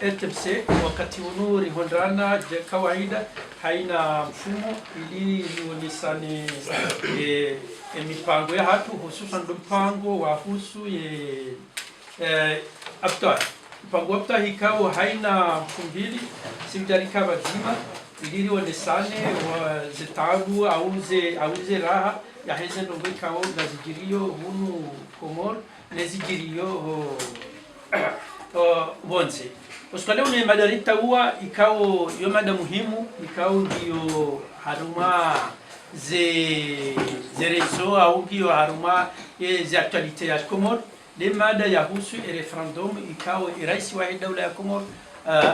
RTBC wakati huu rihondrana kawaida haina mfumo ili nionyesane mipango ya hatu hususan mpango wa husu after mpango after hikao haina mfumbili simtarika bazima ili onesane wa zitabu auze raha ya heze ndongo ikao nazigirio hunu Komoro nazigirio bonze usikale une madarita huwa ikao yo mada muhimu ikao ndio haruma ze rezo au ndio haruma ze actualite ya Komoro le mada ya husu referendum ikao rais wa dawla ya Komoro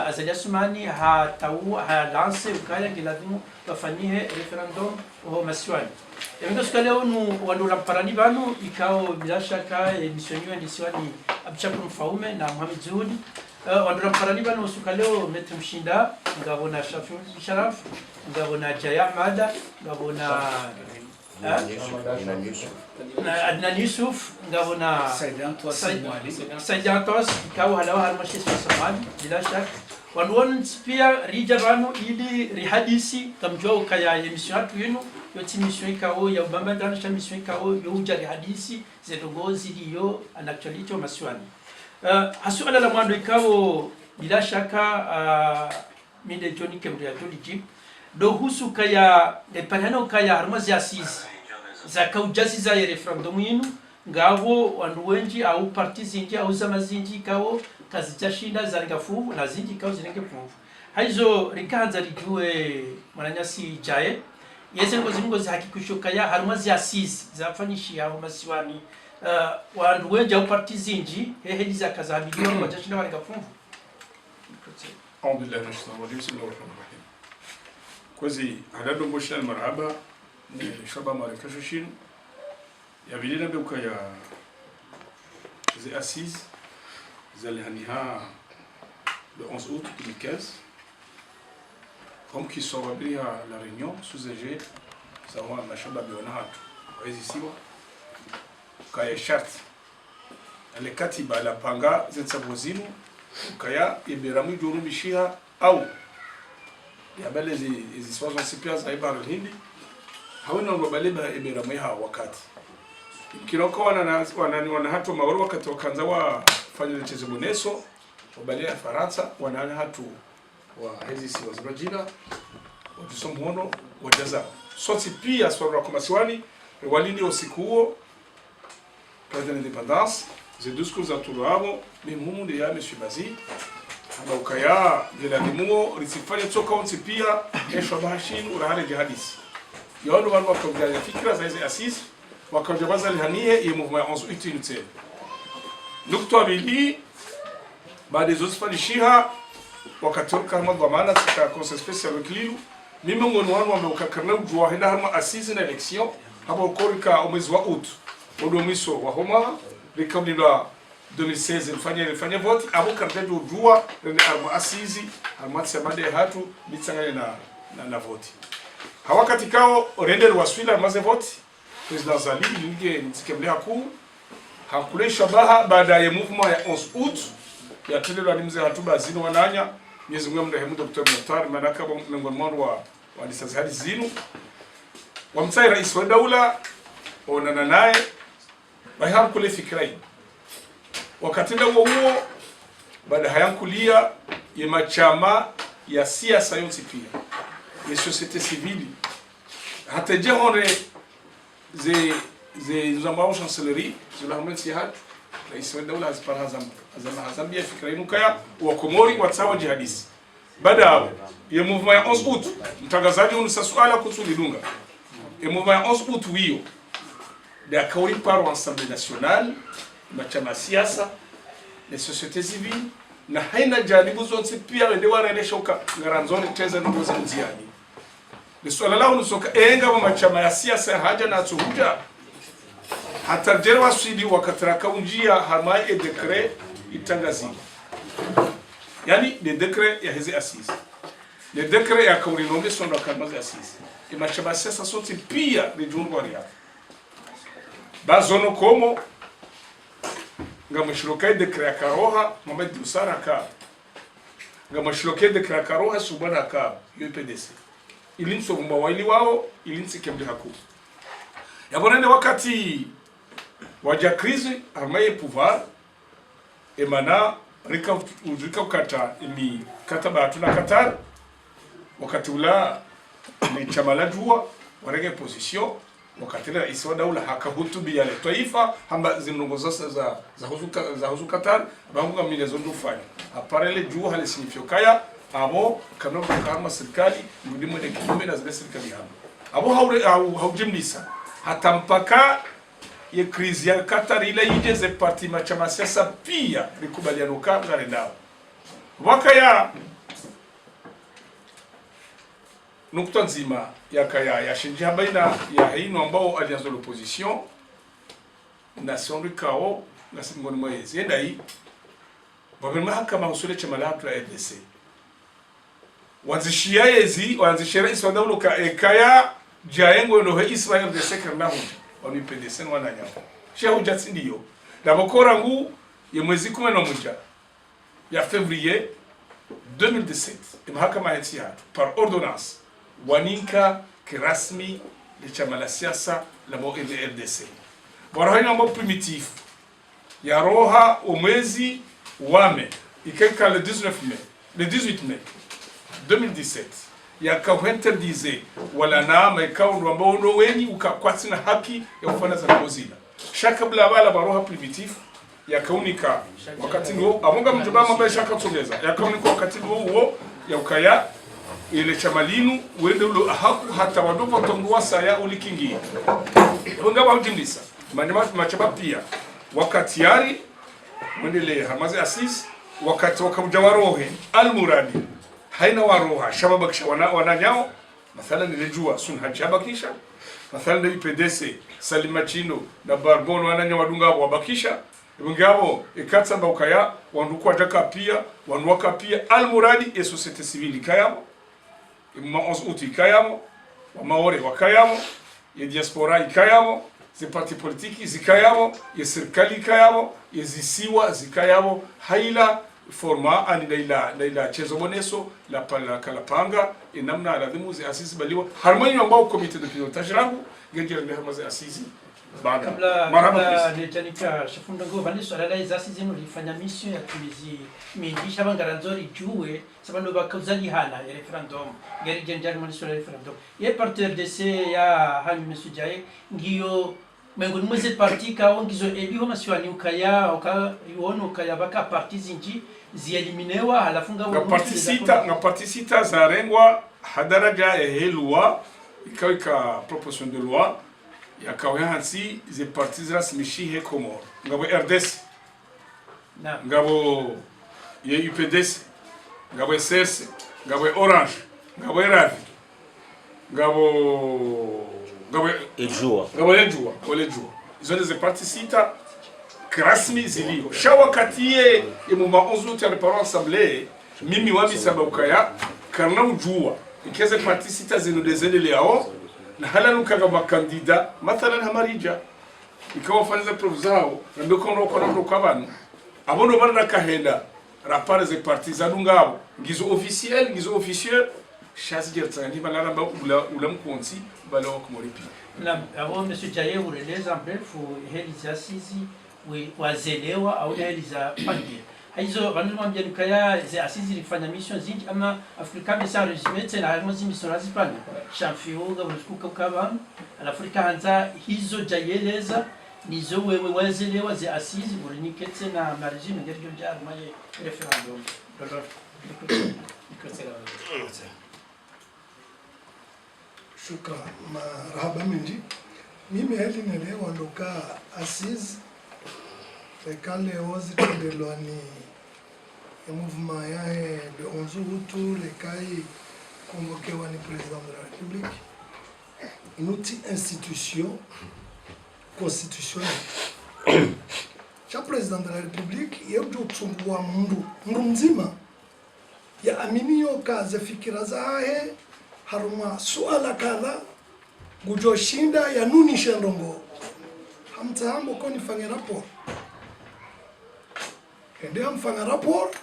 Azali Assoumani ha lance ukaya ngilazimu wafanyie referendum au maswali ndio sikale unu wandola parani banu ikao bila shaka emissionyo ndisiwani abchapu mfaume na Mohamed Zuhudi wandola parani banu usukaleo Metre Mshinda ngabona Shafi Sharaf ngabona Jaya Mada ngabona Adnan Yusuf ngabona Said Antos ikao halawa harmashi Somali bila shaka wanduon pia rija banu ili rihadisi kamjua ukaya emission yatu yenu yoti mission ikao ya ubamba danisha mission ikao yo ujari hadisi zedongozi liyo an actuality wa maswali hasuala la mwando ikao bila shaka minde Johnny Kemria Jolly Jeep do husu kaya panano kaya harmazi asisi za kaujazi za referendum yenu ngabo wandu wengi au parti zingi au zama zingi ikao kazijashinda zaringafu na zingi ikao zirengefu haizo rikaanza lijue mwananyasi jaye yeze ngo zihakikishoka ya harumazi asisi zafanyishi ya masiwani wandu wengi au parti zingi hehe za kazabilio wajashinda waringafu alhamdulillah nashtaru bismillahir rahmanir kwazi hadado moshal marhaba ni shaba marekashushin ya bilina beuka ya assises zalihaniha le 11 août 2015 comme qui sont abris à la réunion sous EG sawa mashamba biona hatu wezi siwa kaya sharti ale katiba la panga zetsabozimu kaya iberamu juru bishia au ya bale ziswazo sipia za ibara hindi hawana ngobaleba iberamu ya wakati kiroko wana hatu maoro wakati wakanza wafanya letezo boneso wabalia ya Faransa wana hatu wa hizi si wazirajina watusomhono wajaza soti pia swara kwa masiwani walini usiku huo kwa independence zedusku za tulabo mimumu de ya monsieur Bazi amba ukaya bila limuo risifanya toka onti pia esho bashin urahale jihadisi yono wanu wakaujia fikra za hizi asisi wakajabaza lihanie ye mouvement 11 utilité nukto abili baada ya zosifalishiha wakatoka kama dhamana katika conseil spécial Kililu mimi ngoni wanu wameukakarna ujua henda harma assise na election hapo korika mwezi wa août odomiso wa homa rekabila 2016 ilifanya vote abo kartejo ujua ni harma assise harma semade hatu bitsangana na vote hawakati kao render waswila maze vote president Zali linge ntikemlea kuu hakule shabaha baada ya mouvement ya 11 août ya tendelo alimze hatuba zinu wananya Mwenyezi Mungu mrehemu Dr. Mukhtar manaka mngomano wa lisazi hadi zinu wamsai rais wa daula onana naye baham kule fikrai wakati huo baada hayankulia ya machama ya siasa yote pia ya société civile hata jehone ze nzambao chancellerie zulahamu sihat rais wa daula azipara Zambia fikra inukaya wa Komori watsawa jihadisi baada ya mouvement ya 11 août mtangazaji unisa swala kusudi dunga ya mouvement ya 11 août wio de akauri par l'Assemblée nationale machama siasa na société civile na haina jaribu zote pia wende wanaendesha ngaranzoni teza ngozi mziani ni swala lao nusoka enga wa machama ya siasa haja na tuhuja hata jerwa swidi wakataraka unjia hamai e decret itangazi yani le décret ya hizi assise le décret ya kauri nombe sonda kamazi assise e machama siasa sote pia de jungo ria bazono komo ngamshirokai décret ya karoha Mohamed Dusara ka ngamashloke de krakaro hasubana ka UPDC ilinso mba waili wao ilinsi kemde haku yabonene wakati waja krizi amaye pouvoir emana rika ukata imi kataba tuna Qatar wakati ula ni chamala jua warege position wakati la iswa daula hakahutubi yale taifa hamba zimnongoza za huzu Qatar bangu ngamile zondo fanya aparele jua hali signifio kaya abo kanoba kama serikali ndimo de kinyume na zile serikali hapo abo haujimlisa hata mpaka ye krizi ya Qatar ile yijeze parti machama siasa pia likubaliano kangale nao wakaya nukta nzima ya shinji baina ya hino ambao alianza l'opposition nation rikao na singoni mwezi yenda hii babema kama usule chama la RDC wanzishia yezi wanzishia rais wa daula kaya jaengo no Israel de sekretna hu wani PDC wana nyama shehu jatindio na bokora ngu ye mwezi 11 ya février 2017 mahakama ya Tiatu par ordonnance waninka kirasmi le chama la siasa la RDC bora mambo primitif ya roha umwezi wame ikeka le 18 mai 2017 ya interdise wala na ikaundu ambao ndo wenyi ukakwati na haki ya kufanya za mozila shaka bla bala baroha primitif ya kaunika wakati huo amonga mjomba mambo shaka tsogeza ya kaunika wakati huo ya ukaya ile chamalinu wende ulo haku hata wadopo tongwa saya ulikingi wanga wajindisa manema machaba pia wakati yari mwendele hamaze asis wakati wakamjawarohe almuradi haina waroha shababa kisha wananyao mathalan ile jua sun hajabakisha mathalan ile PDC Salima Chino na Barbono wananya wadunga wabakisha ngabo ikatsa ukaya wandukwa jaka pia wanwaka pia almuradi e societe civile kayamo ma 11 août kayamo wa maore wakayamo ya diaspora ikayamo ze parti politiki zikayamo ya serikali ikayamo ya zisiwa zikayamo haila forma ani daila chezo boneso la kalapanga inamna aladhimu zi asisi baliwa harmoni ambao komite de pilotage rangu ngejera ndio hamaze asisi baada marhaba netanika shafunda ngo bani swala la izasizi no lifanya mission ya tumizi mindisha bangaranzori juwe sabano bakuzali hala ya referendum ngeri jenjari mani swala referendum ye parti RDC ya hanyu mesujaye ngiyo mengoni mweze parti ka ongizo eliho maswani ukaya ukaya baka parti zinji zieliminewa halafunga nga parti sita za rengwa hadaraja ya helwa ikawika proposition de loi ya kawya hansi ze parti rasmishi he Komoro ngabo RDC ngabo ye UPDC ngabo SRC ngabo Orange ngabo Ravi ngabo Ejua izo ndizo parti sita rasmi zilio shawakatie imuma 11 août ya reparo assemblée mimi wami sabukaya karna ujua ikeze parti sita zino dezele leo na halalu kaga makandida mathalan hamarija ikawa faniza proof zao na ndokono kwa abantu abono bana kahenda rapare ze parti zadungabo ngizo officiel chasse dirtani balala ba ulamkonsi balo kumoripi na abo monsieur Jaye ureleza mrefu heli asizi wazelewa au heli za pangia hizo wanamwambia nikaya ze asizi lifanya mission zingi ama Afrika mesa regimete na harmozi mission azipana champion ga usukuka kaba Afrika hanza hizo jayeleza nizo wewe wazelewa ze asizi uliniketse na marjime ngeryo jar maye referendum Shukran marhaba mingi mimi heli nelewa ndoka asizi lekale ozi tendelwani ya mouvement yae le 11 août lekai convoquewa ni président de la République une outil institution constitutionnelle cha président de la République yebdo kusumbua mundu mzima ya aminio kaze fikira zahe haruma suala kadha gujoshinda ya nuni shendongo hamtahambo koni fanya rapport ende hamfanya rapport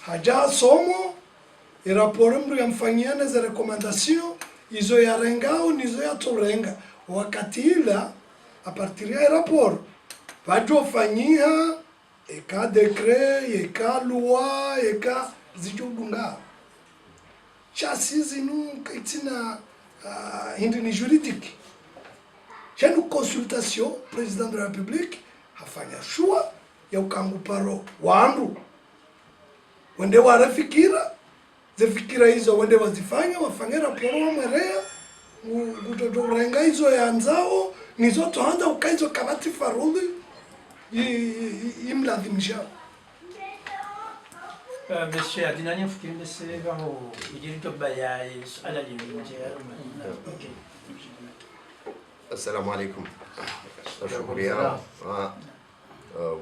haja somo iraporo mru yamfanyiane za recommendation izo ya rengao nizo ya torenga wakati ila a partir ya raporo vajo fanyia eka decret eka loi eka zijudunga chasi zinu kitina hindi ni juridique chanu consultation président de la république hafanya shua ya ukanguparo wandu wende warafikira zefikira hizo wende wazifanya wafanye raporo wa mwerea kutotorenga hizo ya nzao nizo tohanda ukaizo kabati faruli imlazimisha. Monsieur Adinani mfikiri mbese ho ijirito baya ala liminje. Assalamu alaikum. Shukuriya.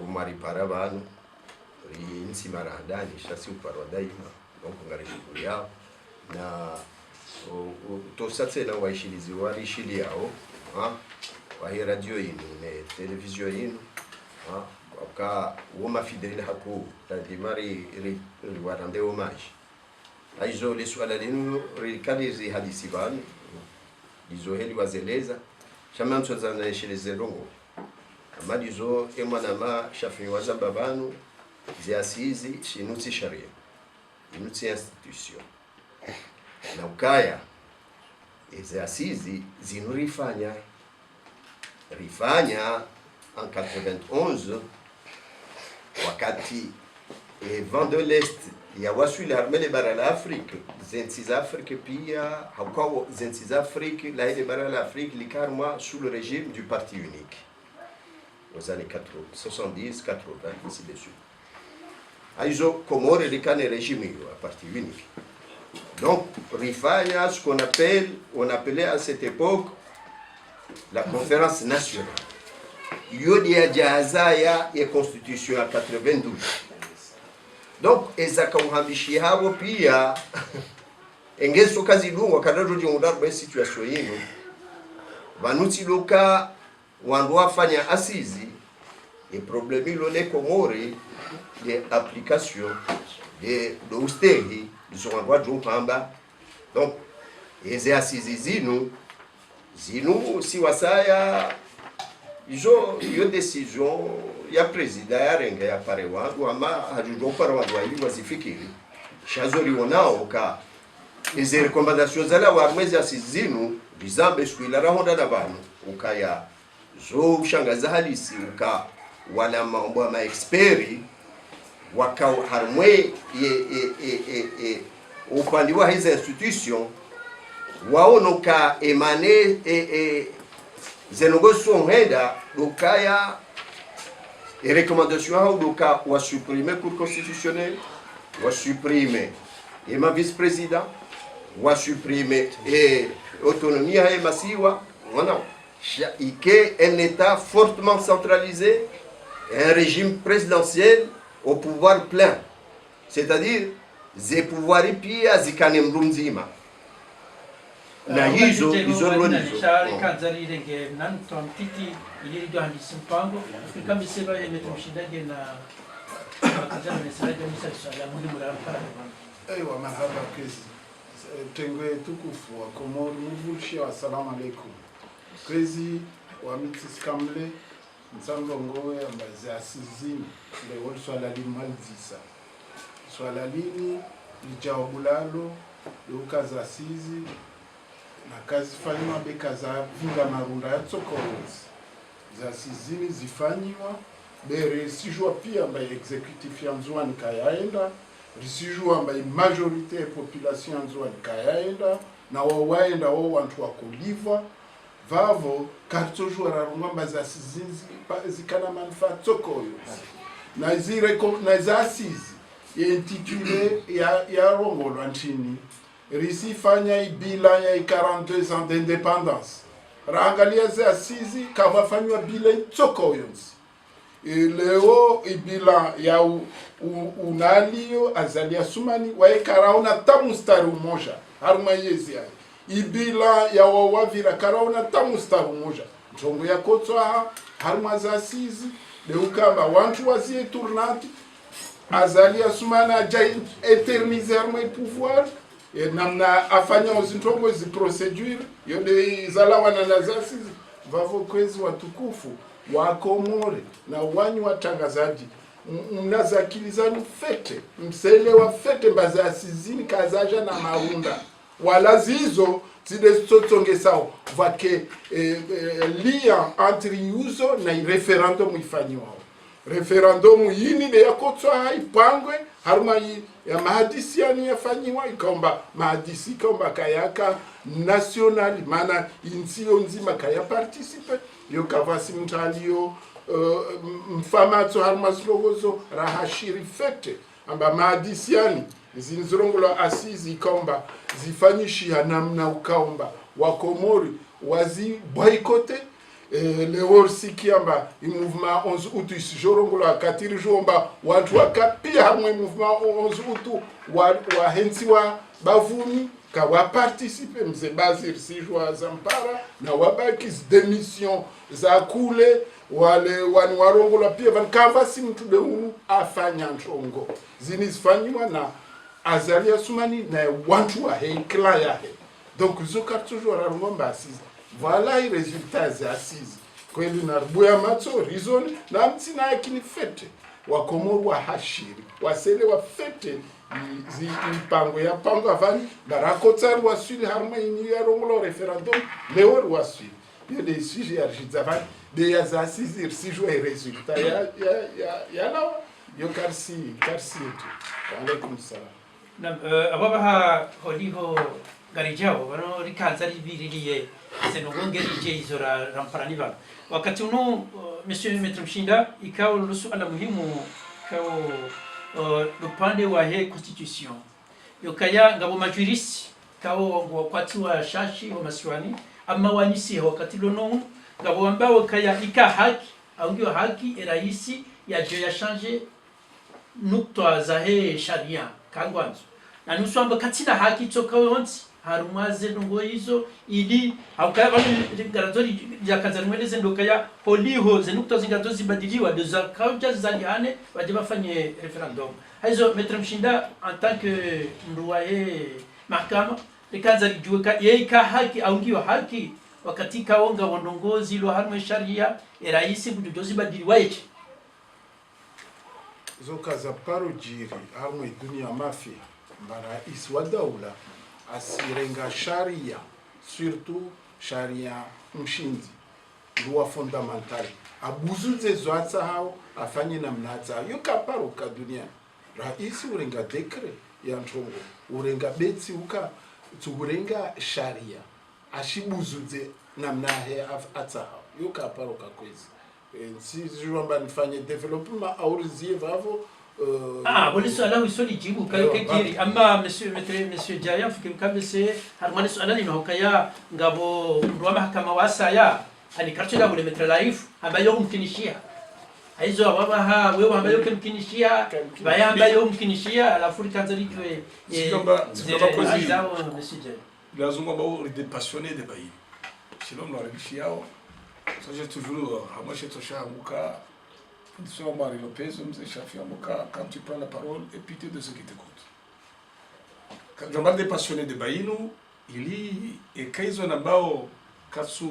Umari parabanu. Insi marandani shasi uparwa daima. Donc ngari shukuriya. Na tosatse na waishilizi walishili yao. Wa hii radio yinu ne television yinu. Waka woma fideli haku tadimari riwarande homage. Aizo le swala linu rikalizi hadisi bani. Izo heli wazeleza. Chama msoza na esheleze longo. Amadizo emwanama shafi wazamba banu ziasizi shinuti sharia. Inuti institution. Na ukaya ziasizi zinurifanya en 91 wakati vent de l'Est ya wasuli armele bara la Afrique zensiz Afrique pia hakao zensiz Afrique la ile bara la Afrique likarma sous le régime du parti unique aux années 70 80 ainsi de suite aizo Comore likane régime à parti unique. Donc rifanya ce qu'on appelait à cette époque la conférence nationale. Yodi ya jazaya ya constitution ya 92. Donc ezaka uhamishi habo pia engeso kazi lungu kadado jumudaru ba situation yino banuti loka wandwa fanya asizi et problème lolé Comore de application de austérité ils ont droit de pamba. Donc eze asizi zinu si wasaya izo yo decision ya president ya renga ya pare wangu ama hajujo para wangu ili wazifikiri shazori onao ka izi recommendation zala wa mwezi asizinu bizambe skwila rahonda na banu ukaya zo ushangaza halisi uka wala mambo ma experi waka harmwe upande wa hizo institution waonoka emane zenogosio henda dokaya et recommandation au doka wa supprimer cour constitutionnelle wa supprimer et ma vice-président wa supprimer et autonomie ya masiwa voilà ike un état fortement centralisé et un régime présidentiel au pouvoir plein, c'est-à-dire ze pouvoir pia zikane mrumzima na hizo lonizo kanzari renge nan tom titi ili do handi simpango Afrika miseba yemetumshidage na kanzari mesera de misa ya mundi murapara. Ewa marhaba kesi tengwe tukufu wa Komoro mvulshi wa salamu alaikum kezi wa mitis kamle nsango ngowe ambaze asizini le wol swala li maldisa swala lini lijawabulalo lukaza asizi na kazi fanywa bekaza vinga marunda ya tsokozi za sizini zifanyiwa bere sijua pia ambaye executive ya mzwani kayaenda risijua ambaye majorite ya population ya mzwani kayaenda na wawaenda wao wantu wakuliva vavo kartojua rarungamba za sizini zikana manufaa tsokoyo na za asizi ya intitulé ya rongolwa nchini risifanya ibila ya 42 ans d'indépendance rangalia za asizi kavafanywa bila tsokoyonsi leo ibila ya unalio azalia sumani waekarauna tamustari umoja haruma yezi ya ibila ya wawavira karauna tamustari umoja ntongo ya kotwa haruma za asizi leo kama wantu wazie turnati Azali Assoumani aja éterniser le pouvoir et namna afanya uzintongo zi procedure yode zala wananazasi vavokwezi watukufu wa Komore na wanyu watangazaji mnazakilizani fete msele wa fete mbaza asizini kazaja na maunda wala zizo zide sotsongesao vake lia entre yuzo na referendum ifanywa referendum yini de yakotswa ipangwe haruma ya mahadisi yani yafanyiwa ikaomba mahadisi ikaomba kayaka national mana insio nzima kaya participe yo kavasi mtalio mfamatso haruma slogozo rahashiri fete amba mahadisi yani zinzirongolo asizi ikaomba zifanyishi namna ukaomba wakomori wazi boykote leo sikiamba mouvement 11 août isijorongola katiri jomba watu wakapia hamwe mouvement 11 août wa hensiwa bavumi ka wa participer mze bazir sijwa zampara na wabaki démission za kule wale wani warongola pia vankava si mtu de unu afanya ntongo zinizifanywa na Azali Assoumani na watu wa hekla yahe donc zoka toujours arongomba assise. Voilà les résultats assises. Kweli narbuya matso reason na mtina yakini fete wakomoro wa hashiri wasele wa fete zi mpango ya pango avani barakotsar wa sud harma ini ya rongolo referendum leor wa sud yo de suje arjizavani de ya assises si jouer résultat ya la yo karsi alaikum salam na ababaha holiho garijao wano rikanza libiriliye senogongeri jeizora ramparaniva wakati uno monsieur Maître Mshinda ikao lusu ala muhimu kao upande wa he constitution yokaya ngabo majurisi kao wakati wa shashi wa maswani ama wanisi wakati lono ngabo ambao kaya ika haki au ndio haki rahisi ya je ya changer nukta za he sharia kangwanzo na nusu amba katina haki toka wonsi harumaze ndongo hizo ili haukaya bali garazori ya kazarumweleze ndokaya holiho zenukta zingazo zibadiliwa za kauja zaliane waje bafanye referendum hizo Maître Mshinda en tant que mruaye mahakama ikaanza lijuka yeika haki au ndio haki wakati kaonga wondongozi lo harma sharia rais budozi badiliwa yake zoka za parojiri harma dunia mafia bara iswa daula asirenga sharia surtout sharia mshinzi loi fondamentale abuzuze zoatsa hao afanye namna hatsa yokaparo ka dunia raisi urenga dekre ya ntongo urenga betsi uka turenga sharia ashibuzuze namna he atsa hao yokaparo ka kwezi si jomba nifanye development aurizie vavo wale swala wisoli jibu kayo kekiri ama monsieur Jaya fikimkabese harmani swala ni hokaya ngabo ndo mahakama wasaya ani karchela bule metra life ambayo mkinishia hizo wabaha wewe ambayo mkinishia baya ambayo mkinishia alafu kanzalijwe sikamba kozi zao monsieur Jaya lazima bao des passionnés de bayi sinon no relishiao ça j'ai toujours moi j'ai touché à muka. Sur Marie Lopez, quand tu prends la parole, et pitié de ceux qui t'écoutent. Quand je parle des passionnés de Baïnou, il y a des gens qui ont katsu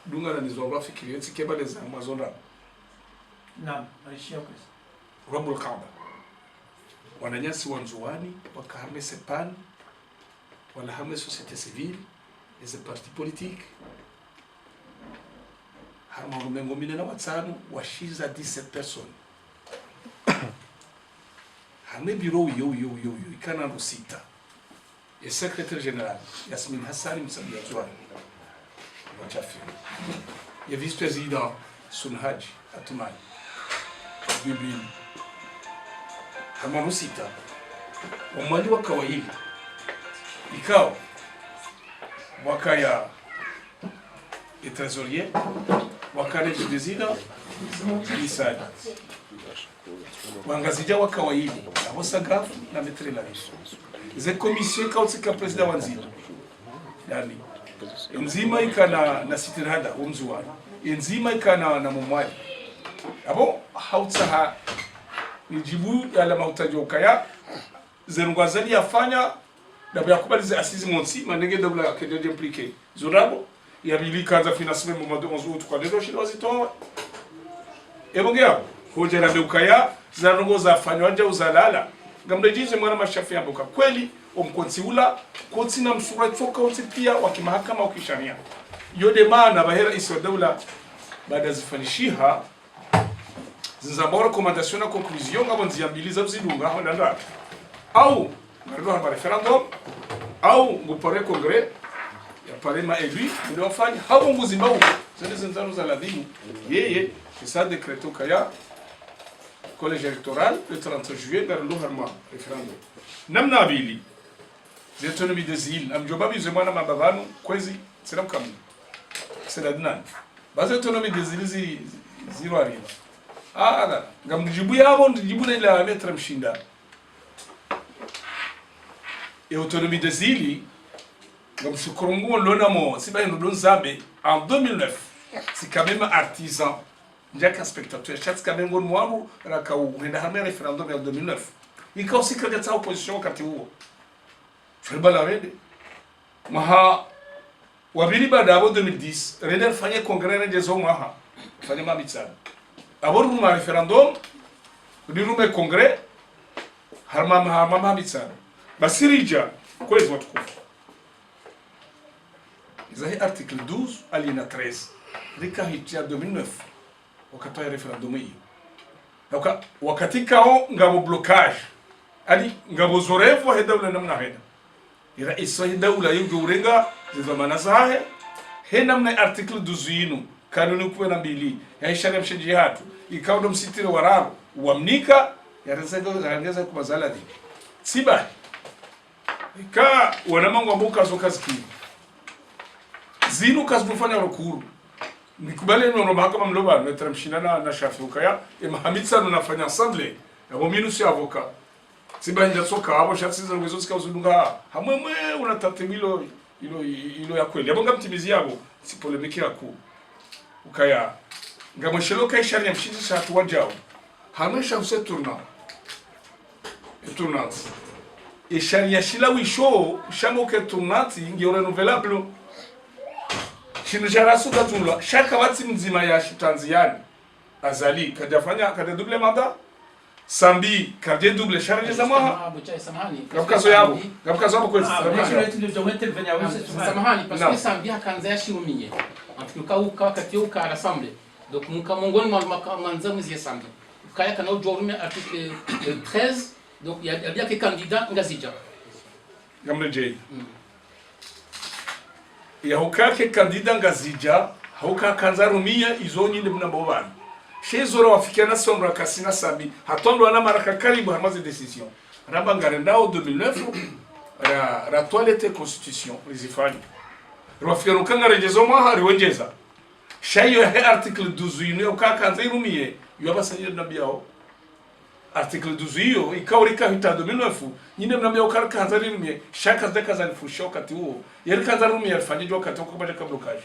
dunga na nizongwa fikiria tsikeba les Amazon rap. Naam, alishia kwesa. Rabul Kaaba. Wananyasi wanzuani, wakahame sepani, wanahame société civile, les partis politiques. Harmango minena watsanu washiza 17 personnes. Hame bureau yo ikana rusita. Le secrétaire général Yasmin Hassani Msabi Azwani wachafi. Le vice-président Sunhaj Atumani. Bibi Hama rusita. Wamali wa kawaida. Ikao wakaya le trésorier wakale jidizina isadi wangazija wa kawaida abo sagrafu na metre la riso ze commission kautsika president wanzito yani nzima ikana na sitirada umzuwana nzima ikana na mumwali abo hautsaha ni jibu ya la mahutaji ukaya zerungwazali yafanya dabu yakubali za asizi monsi manenge dabu la kede impliqué zorabo yabili kaza financement moment de 11 août kwa leo shilo zitoa ebongea hoja la ukaya zarongo za fanywa nje uzalala ngamrejize mwana mashafi amboka kweli omkonsiula kotsina msura toka pia wa kimahakama au kisharia yode maana bahera iswa daula baada zifanishiha zinzambora recommandation na conclusion ngabo nziyambiliza zilunga honda nda au ngalo hamba referendum au ngupore congrès ya parlement élu ndio wafanya hapo nguzima huko zile zinzano za ladhimu yeye kisa decreto kaya collège électoral le 30 juillet dans le harma referendum namna abili autonomie des îles amjobabi zemana mababanu kwezi sina mkamili sina dinan basi autonomie des îles zero arriba ala ngamjibu yabo ndijibu na ile metra mshinda et autonomie des îles ngamshukuru Mungu lona mo siba ndo zabe en 2009 c'est quand même artisan njaka spectateur chat quand même ngomwamu rakau henda hamera referendum en 2009 ikaw sikra ta opposition wakati huo Febala rede maha wabili baada ya 2010 rede fanya congrès njezo maha fanya mamitsana aboru ma referendum dirume congrès harma mamitsana basirija kwezi watukufu izahi article 12 alinéa 13 rikahitia 2009 wakati wa referendum hiyo wakati kao ngabo blocage ali ngabo zorefu heda ule namna heda ira isahi daula yugo urenga zizamana zahe hena mna article 12 kanuni kuwe na mbili ya ishara mshinji hatu ikawa ndo msitire wararu wamnika yarangeza kubazala di siba ika wanamangu ambuka zoka zikini zinu kazbufanya rukuru nikubale no mahakama mloba metra mshinana na shafi ukaya Hamidsa nafanya assemblée ya bominu si avocat siba nja soka abo shatsi za uwezo sika uzunga hamwe unatatibilo ilo ya kweli abonga mtimizi yabo si polemiki yako ukaya ngamshelo kai sharia mshinzi sa tu wajao hamesha useturna eturnat e sharia shila wisho shambo ke turnati ngi renouvelable shinjarasu katunla shaka wati mzima ya shitanziani azali kadafanya kada double mandat sambi kadie double charge za mwaha gapkazo yabo kwezi samahani parce que sambi hakanza yashirumie antuka wakati uka rassemble donc muka mongoni manza mzi sambi ukaya kana ujorume article 13 donc il y a bien que candidat ngazija gamreje ya hukake candidat ngazija hauka kanza rumia izoni ndi mnambo bana shezora wafikiana sombra kasina sabi hatondo ana maraka karibu hamaze decision raba ngarendao 2009 la toilette constitution lizifani rwafikana kanga rejezo maha riwejeza shayo he article 12 ino kakanza irumie yabasanye nabiao article 12 hiyo ikaurika hita 2009 nyine mnambia ukarkanza irumie shaka zakaza nifusha wakati huo yari kanza irumie alifanywa wakati kwa baada ya blockage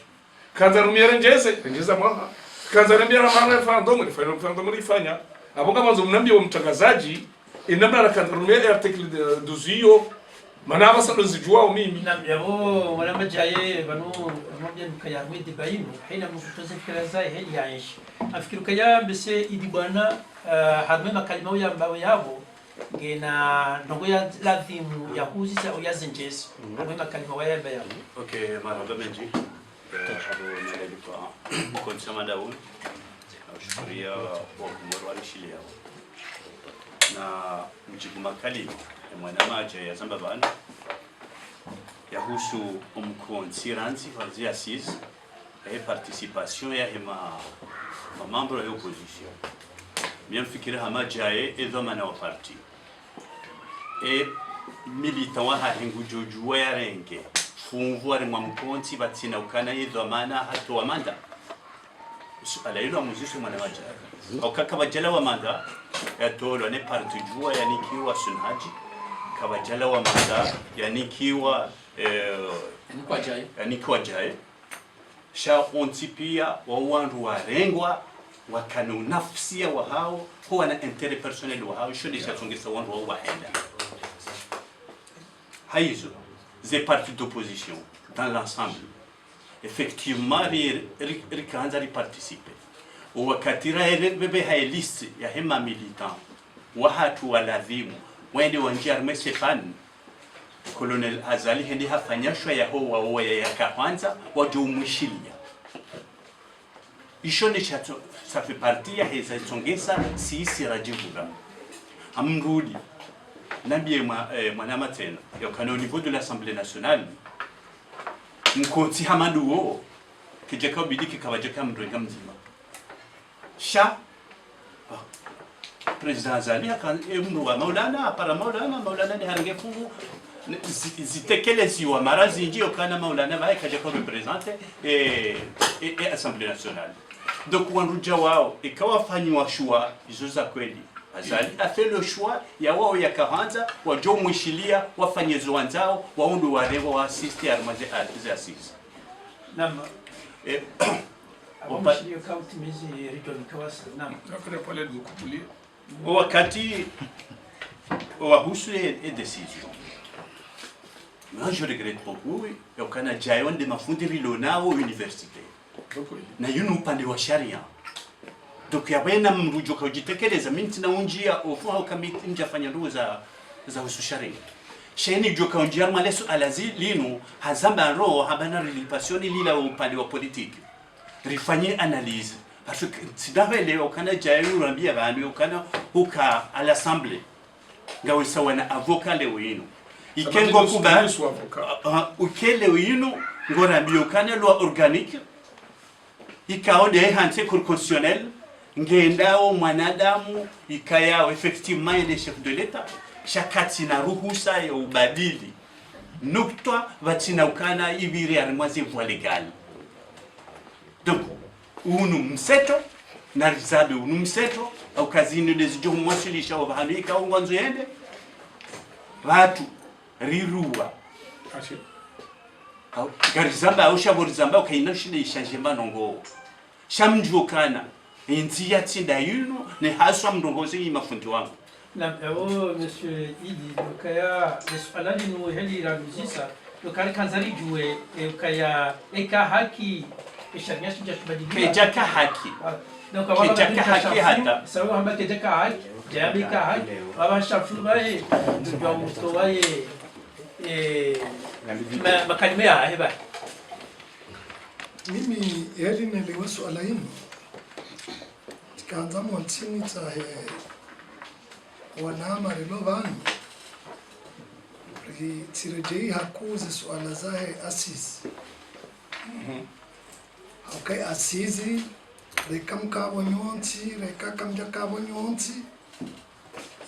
kanza irumie renjeza maha kanza irumie ramana referendum ilifanya abonga manzo mnambia mtangazaji inamna kanza irumie article 12 hiyo manaba sando zijua mimi na yabo wala majaye banu mwambia mkaya mwidi bayinu haina mkutoze kiraza heli yaishi afikiru kaya mbese idi bwana hadme makalima ya mbao yabo ngena ndongo ya ladhimu ya huzisa ya zenjes hadme makalima ya mbao okay marhaba benji tashabo nalikuwa konsama daul shukuria wa kumoro alishilia na mjibu makalima mwana maja ya zamba bana yahusu umkonsiranzi fazi assise et participation ya membre de l'opposition bien fikira hama jaye edhamana wa parti et militant wa hengu joju ya renge funvu ari mwamkonti batina ukana edhamana hato amanda ala ilo muzisi mwana maja au kakabajala wa manda ya tolo ne parti jua yani kiwa sunhaji kabajala wa manda yanikiwa yanikiwa jaye sha ontipia wa wandu warengwa wakana nafsia wa hao huwa na intérêt personnel wa hao shoni chatsongesa wandu wa wahenda haizo des partis d'opposition dans l'ensemble effectivement rikaanza riparticipe wakatira bebe hai liste ya hema militant wa hatu waladhimu wende wanjia arme Stefan Colonel Azali hindi hafanyashwa ya hoa ya kwanza wajumwishilia ishone chato ça fait partie ya heza tsongesa si rajivura amrudi nambie mwanama tena yakana au niveau de l'Assemblée nationale mkonti hamaduo kijaka bidiki kabajaka mrenga mzima sha President Azali akamwa Maulana para Maulana ni harangefu zitekelezi wa marazi ndio kana Maulana bae kajaka representer et Assemblée nationale donc wanruja wao ikawafanywa shua hizo za kweli Azali a fait le choix ya wao ya kahanza wajo mwishilia wafanye zoanzao waundu warewa wa assist armaze assist nam wamshilio county mizi region kawasa nam nakuna pale dukupuli wakati wahusu et décision moi je regrette beaucoup yakana jayon de mafundiri lonao université na yunu upande wa sharia donc yabena mrujo kujitekeleza minti na unjia ofu au kamiti njafanya ndugu za ususharia sheni joka unjia maleso alazi lino hazamba ro habana relipation lila upande wa politique rifanye analyse parce que sidavele okana jayu rambia bantu okana huka à l'assemblée ngawe sawa na avocat leo yino ikengo kuba ukele yino ngora biokana loi organique ikaonde hanse cour constitutionnelle ngendao mwanadamu ikayao effectivement les chefs de l'état shakati na ruhusa ya ubadili nukta vatina ukana ibiri armaze voie légale donc unu mseto na rizabe unu mseto au kazini dezijo mwasilisha wa bahanika ungwanzo yende watu rirua au garizamba au shaborizamba ukainashinde ishangema nongo shamjukana inzia tsinda yuno ne haswa mndongozi mafundi wangu nam monsieur Idi kaya swalani no heli ramizisa lokali kanzari juwe kaya eka haki sharia sija tubadilika kejaka haki donc kejaka haki hata sawa hamba kejaka haki jamika haki baba shafubaye ndio mtowaye makalime ya heba mimi heli nelewa swala hili kanza mwantini tahe wanama rilo vanu tirejei hakuze swala zahe asisi okay asisi reka mkabo nyonti reka kamja kabo nyonti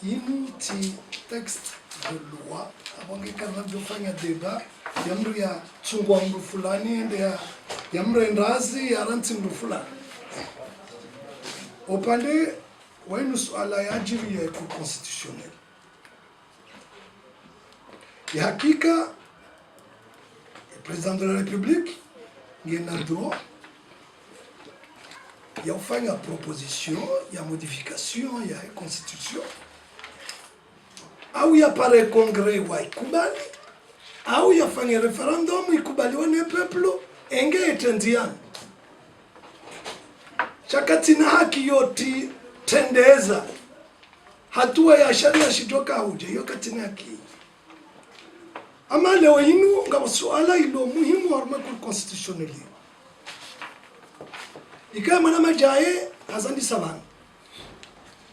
inu ti texte de loi abonge kana jofanya deba yamru ya chungwa mru fulani ende ya mrendazi ya ranti mru fulani upande wenu swala ya ajili ya constitutionnel ya hakika president de la république ngena droit ya kufanya proposition ya modification ya constitution au ya pare congrès wa ikubali au ya fanya referendum ikubaliwe na peuple enge etendiana chakati na haki yoti tendeza hatua ya sharia shitoka uje hiyo katina haki ama leo inu ngabo swala ilo muhimu wa constitutionnel ikama na majaye azandi savana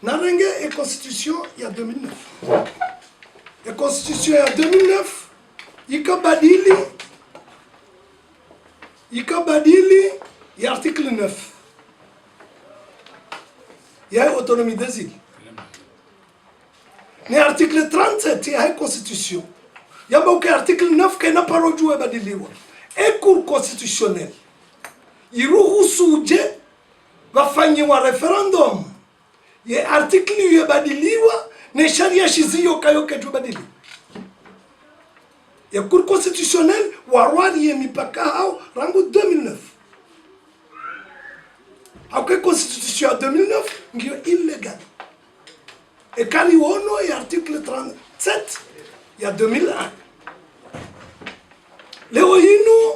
na renge e constitution ya 2009 e constitution ya 2009 ikabadili ya article 9 ya autonomie des îles. Ni article 37 ya constitution. Ya bauke article 9 kena parojue badiliwa. E cour constitutionnel. Iruhusu uje wafanyiwa referendum. Ye article yu badiliwa ne sharia shiziyo kayoke tu badili. Ya cour constitutionnel warwari ye mipaka hao rangu 2009. Après constitution ya 2009 ndio illégal. Et kali wono ya article 37 ya 2001. Leo hino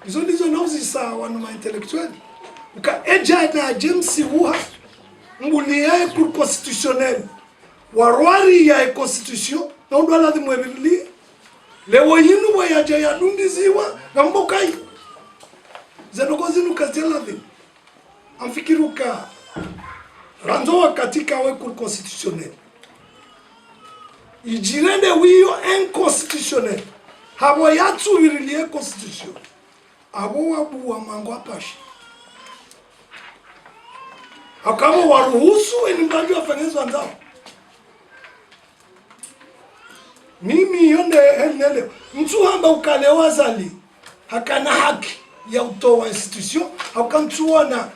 hizo nauzisa wana intellectuel. Uka eja na James Wuha mbulia cour constitutionnelle. Warwari ya constitution na ndo la mwebili. Leo hino wayaja ya dundiziwa ngambokai. Zenogozi nukazelathi. Amfikiruka ranzoa katika we cour constitutionnelle. Ijirende wiyo inconstitutionnel. Habo yatsu virilie constitution. Abo wabu wa mango apashi. Akabo waruhusu inimbandi wafanyezi wanzao. Mimi yonde enele. Mtu hamba ukalewa zali. Hakana haki ya utowa institution. Hakantuwa na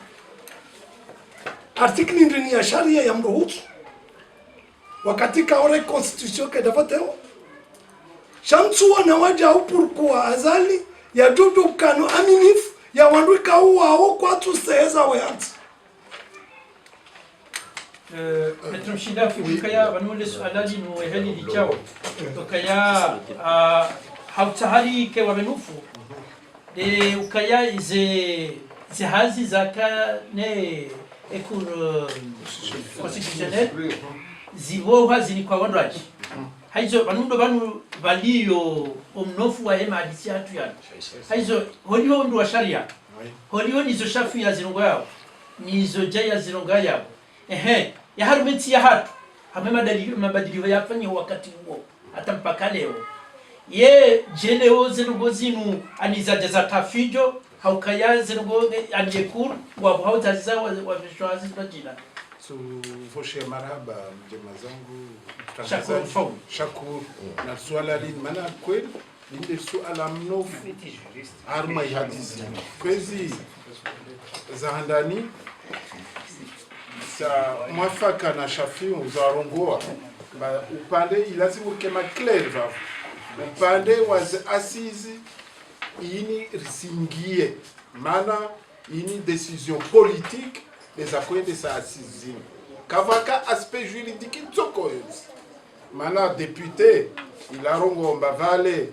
artikli ndini ya sharia ya mruhusu. Wakati kaore constitution kedavateo. Shamsuwa na waja upurkuwa azali ya dudu kano aminifu ya wanduika uwa au kwa tu seheza weanti. Metromshida ukaya wanule sualali nuweheli lichao. Ukaya hautahari ke wabenufu. Ukaya ize hazi zaka ne ekur constitutionnel zivoha zini kwa wandraji. Haizo banundo banu valio omnofu wa hema hadisi hatu ya haizo holiwo ndu wa sharia holiwo nizo shafu ya zirongo yao nizo jaya zirongo yao ya harumenti ya hatu mabadilio yafanya wakati huo hata mpaka leo ye jeneo zirongo zinu anizaja za tafijo haukaya zirongo anjekur wa hauzaziza wa vishwazi kwa jina Voshe marhaba mjema zangu Shakur na swala lini maana kweli ndio swala mnofu arma ya hadithi kwezi za ndani sa mwafaka na Shafiu za rongoa upande ilazimu kema clear upande was assise ini risingie maana ini decision politique les accords de sa assise. Kavaka aspect juridique tsokoyos. Mana député, il a rongomba vale,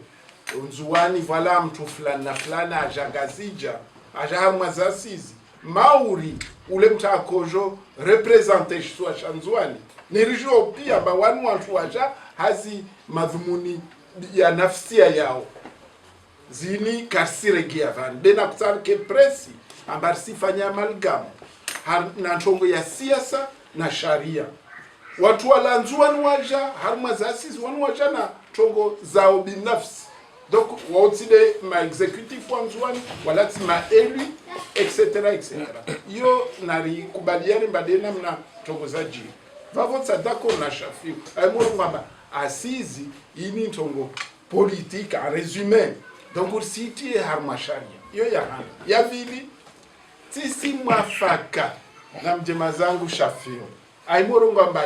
unzuani voilà mtu fulani na fulani ajangazija, ajahamwa za assise. Mauri ule mtakojo represente shwa shanzuani. Nirijo pia ba wanu watu waja hazi madhumuni ya nafsia yao. Zini kasire giavan. Bena kutsarke presi ambar sifanya amalgam. Na ntongo ya siasa na sharia. Watu walanzua waja harma za asisi waja na ntongo zao binafsi. Donc waotile ma executive wanzuani walati ma élu etc etc. Yo nari kubaliani mbadena mna ntongo za ji. Vavotsa d'accord na Shafiu. Aimoro ngamba asisi ini ntongo politique en résumé. Donc ursitie harma sharia. Yo ya hana. Ya vili sisi mwafaka na mjema zangu Shafiu aimoro ngamba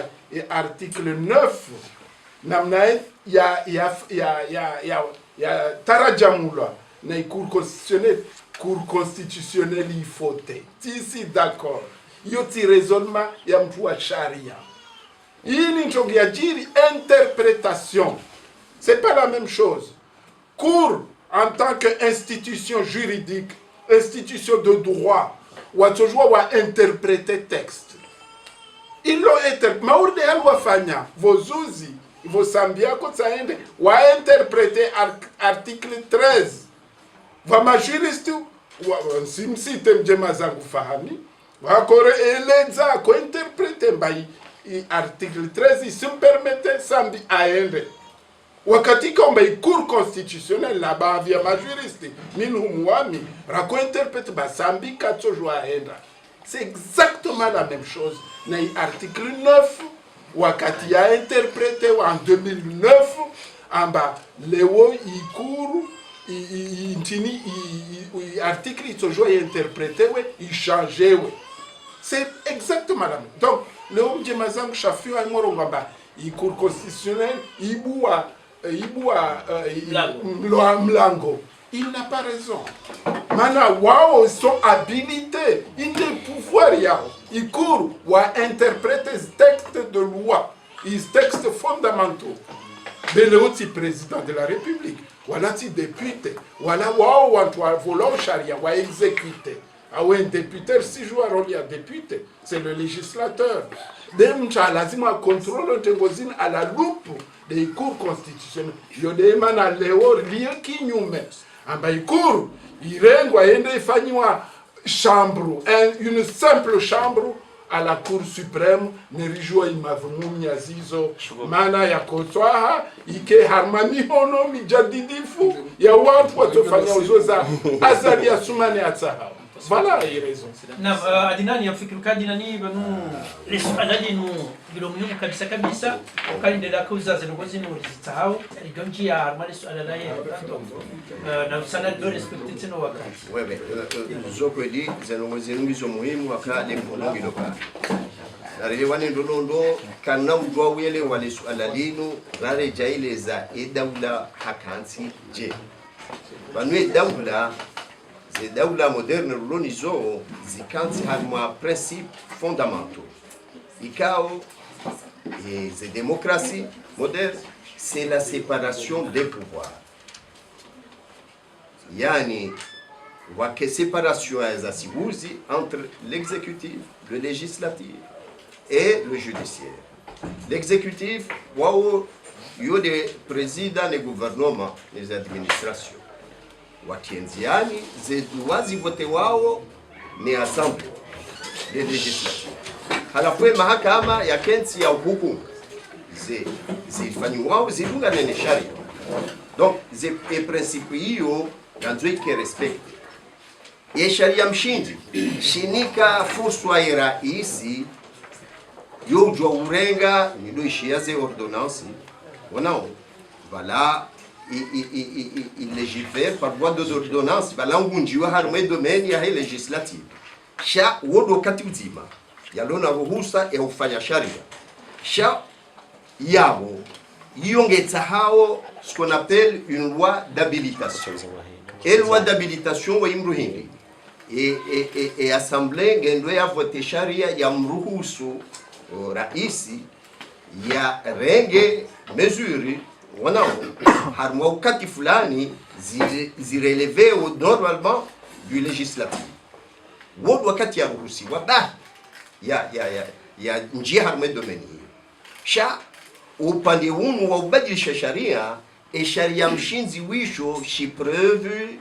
article 9 namna ya tarajamula na cour constitutionnelle il faut sisi d'accord yo ti raisonnement ya mtu wa sharia hii ni ntongia jiri interprétation c'est pas la même chose cour en tant que institution juridique institution de droit watojua wa interpréter texte ilo maurde alwafanya vozuzi vosambia ko tsaende wa interpréter article 13 va majuriste wa simsite mjema zangu fahami wa kore eleza ko interpréter mbai article 13 simpermete sambi aende wakati komba cour constitutionnelle la ba via majuriste minhum wami rako interprète basambi katso joa enda. C'est exactement la même chose na article 9 wakati a interprété en 2009 amba lewo ikuru intini article itso joa interprété we i changer we. C'est exactement la même. Donc le homme de Mazam Shafiu aimoro ngamba i cour constitutionnelle ibua mlango. Il n'a pas raison. Mana wao sont habilités, ils ont pouvoir yao. Ils courent ou interpréter les textes de loi, les textes fondamentaux. Benouti président de la République, voilà ti député, voilà wao watu volant charia, wa exécuter. Ah ouais, un député, si joue un rôle, il y a député, c'est le législateur. Demcha lazima contrôle tengozine à la loupe des cours constitutionnels. Yo demana leo liyo kinyume. Amba ikuru irengwa yende ifanywa chambre, une simple chambre à la Cour suprême nerijua imavumuni azizo mana ya kotwaha ike harmani hono mijadidifu ya watu watofanya uzoza azali ya sumane atsaha. Voilà les raisons. Na adinani ya fikirukadi nani banu lesualali nu bilo muhimu kabisa ukaendelea kuuza zinongozi nu zitahau igonji ya armali sualala ya na usana do respecte teno wakati. Wewe zokwedi zinongozi ngizo muhimu akale mponongi doka. Narelewani ndonondo kana udwa wele wale sualalinu rare jaileza edawla hakansi je. Banu edawla les daoula modernes l'onizo zikanti harma principes fondamentaux. Ikao et les démocraties modernes, c'est la séparation des pouvoirs. Yani wake séparation azasibuzi entre l'exécutif, le législatif et le judiciaire. L'exécutif, wao yo des présidents des gouvernements, les administrations. Watienziani wazi vote wao ni assemblée des législatifs. Halafu mahakama ya kensi ya hukumu zifanywa wao zilungane na sharia. Donc e principe hiyo ndio ike respect. Ye sharia mshindi shinika fuswa ya raisi yo jwa urenga nido ishiaze ordonnance. Wanao voilà il légifère par voie d'ordonnance balangunjiwa harumwe domaine ya législative sha wodo kati uzima yalona ruhusa ya ufanya sharia sha yabo yongetsa hao ce qu'on appelle une loi d'habilitation et loi d'habilitation wa imruhindi et assemblée ngendo ya vote sharia ya mruhusu raisi ya renge mesure wanao harma wakati fulani zirelevé normalement du législatif. Wodo wakati ya ruhusi wada ya njia harma domeni. Sha upande unu wa ubadilisha sharia e sharia mshinzi wisho shi preuve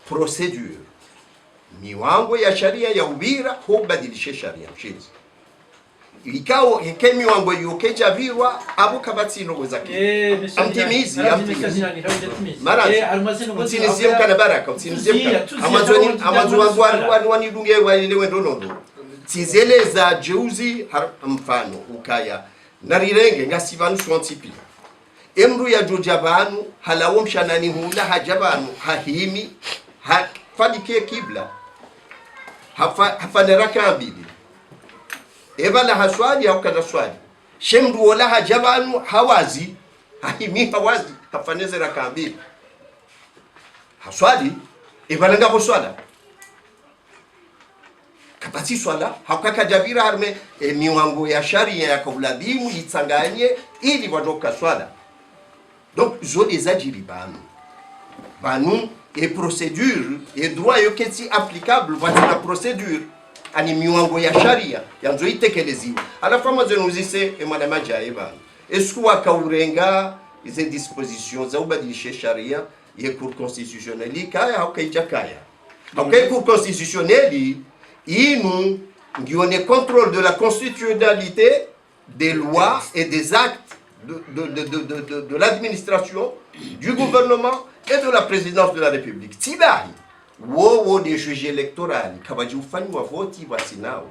procédure. Miwango ya sharia ya ubira hubadilisha sharia mshinzi. Ikao hekemi wangu yukeja virwa abu kabatsino gozake amtimizi mara mtinizie mkana baraka mtinizie amazoni wani dunge wale wendonondo tizeleza jeuzi mfano ukaya narirenge ngasivanu swantipi emru ya jojabanu halawo mshanani hula hajabanu hahimi hafadike kibla hafana raka mbili ebala haswadi au kada swadi shemdu wala hajabanu hawazi hahimi hawazi hafaneze raka mbili haswadi ebala ngako swala kapati swala hakaka jabira harme miwango ya sharia ya kauladimu itsanganye ili wadoka swala. Donc zo des ajiri banu et procédure et droit yoketi applicable voici la procédure ani miwango ya sharia yanzo itekelezi ala fama zenuzise e madama jaiba est-ce kaurenga ize dispositions za ubadilishe sharia ye cour constitutionnelle kaya haukaija cour constitutionnelle inu ngione contrôle de la constitutionnalité des lois et des actes de l'administration, du gouvernement et de la présidence de la République. Tibari, wo des juges électoraux, kabaji ufani wa voti wasinao.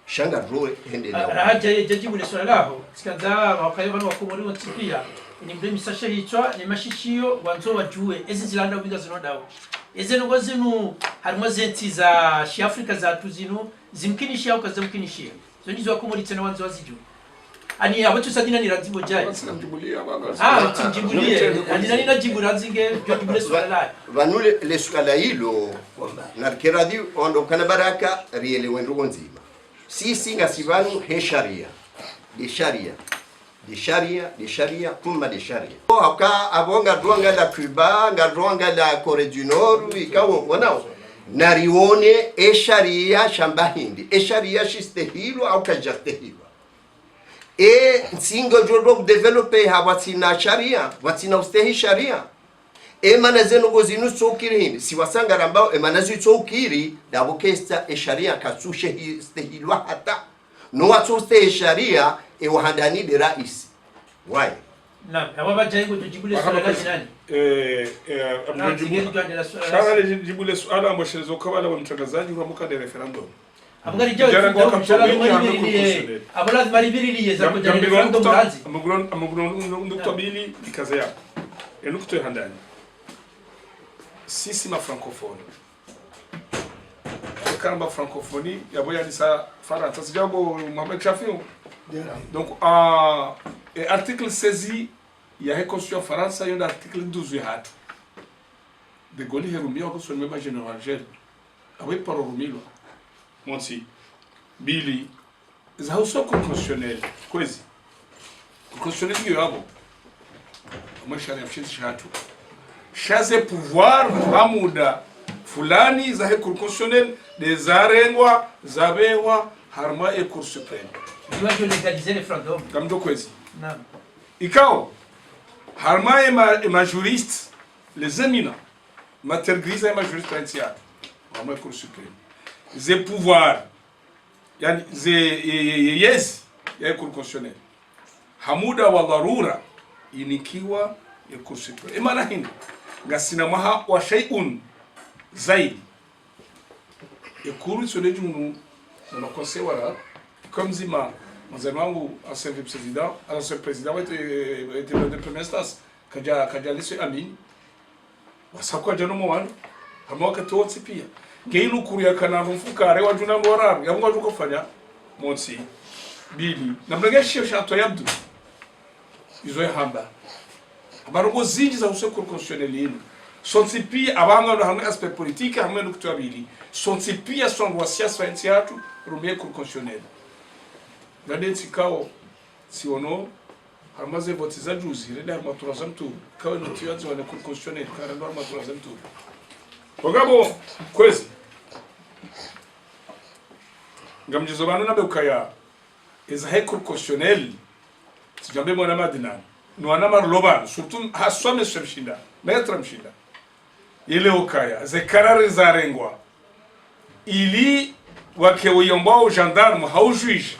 Shanga roe hendelea. Raja jaji mule swala lao. Sikaza wakayobana wakumuri wotipia. Ni mdemi sasha hichwa ni mashishio wanzo wajue. Ezi zilanda ubiga zinodao. Ezi nungo zinu harimo zenti za shi Afrika za tuzinu zimkinishia au kaza mkinishia. Zonizo wakumuri tena wanzo waziju. ani abacho sadina ni radzibo jai Basi namjibulia baba. tujibulie ani nani najibu radzinge tujibule swala vanu le swala hilo na kiradi ondokana baraka riele wendu nzima sisi ngasivanu he sharia de sharia kuma de sharia aka abonga duanga la Cuba ngadronga la Corée du Nord ikawo wanao narione e sharia shamba hindi e sharia shistehilo au kajastehilo e singo jodob developer hawatina sharia watina ustehi sharia e manazeno gozinu tsokiri hindi si wasanga ambao e manazu tsokiri dabokesta e sharia katsushe istehilo hata no watsuste sharia e wahandani de rais why naam hawaba jaingo tujibule swala la nani Shara jibule swala mwashezo kabala wa mtangazaji wa muka de referendum. Abagari jawe mshala maribiri abalazi maribiri za kujadili referendum razi amugron nukta bili ikaze ya nukta handani sisi ma francophone karamba francophonie yaboya disa faranta sijabo Mohamed Chafiou donc article 16 ya reconstruction Faransa yon article 12 hatu de Gaulle herumia ko son même général gel awe paro rumilo monsi bili za uso constitutionnel kwezi constitutionnel yo abo mashari afshizi hatu chaze pouvoir hamuda fulani za constitutionnel des arengwa zabewa harma et cour suprême doit légaliser les referendums kamdo kwezi naam ikao harma et ma juriste les éminents matière grise et ma juriste principale harma et cour suprême ze pouvoir yani ze yes ya cour constitutionnelle hamuda wa dharura inikiwa ya cour suprême maana hindi ngasina maha wa shay'un zaidi ya cour suprême na conseil wala comme zima mzee wangu ancien président était de première instance kaja lisi amini wasakwa jano mwana hamwa katotsi pia ngeilu kuria kana mfukare wa juna ngora yamwa tukofanya monsi bili na mregeshe shato yabdu izo hamba barongo zinji za uso constitutionnel yinu sonsi pia abanga ndo hamwe aspect politique hamwe nukto abili sonsi pia son wasia scientiatu rumie constitutionnel Gadeti kao siono hamaze votiza juzi rede armaturaza mtu kao notiwazi wana constitutionnel karando armaturaza mtu ogabo kwezi ngamjizo bana na bekaya eza hekul constitutionnel sijambe mwana madina no anama loba surtout hasome semshinda maître mshinda ile okaya ze karare za rengwa ili wake uyombao gendarme hau juge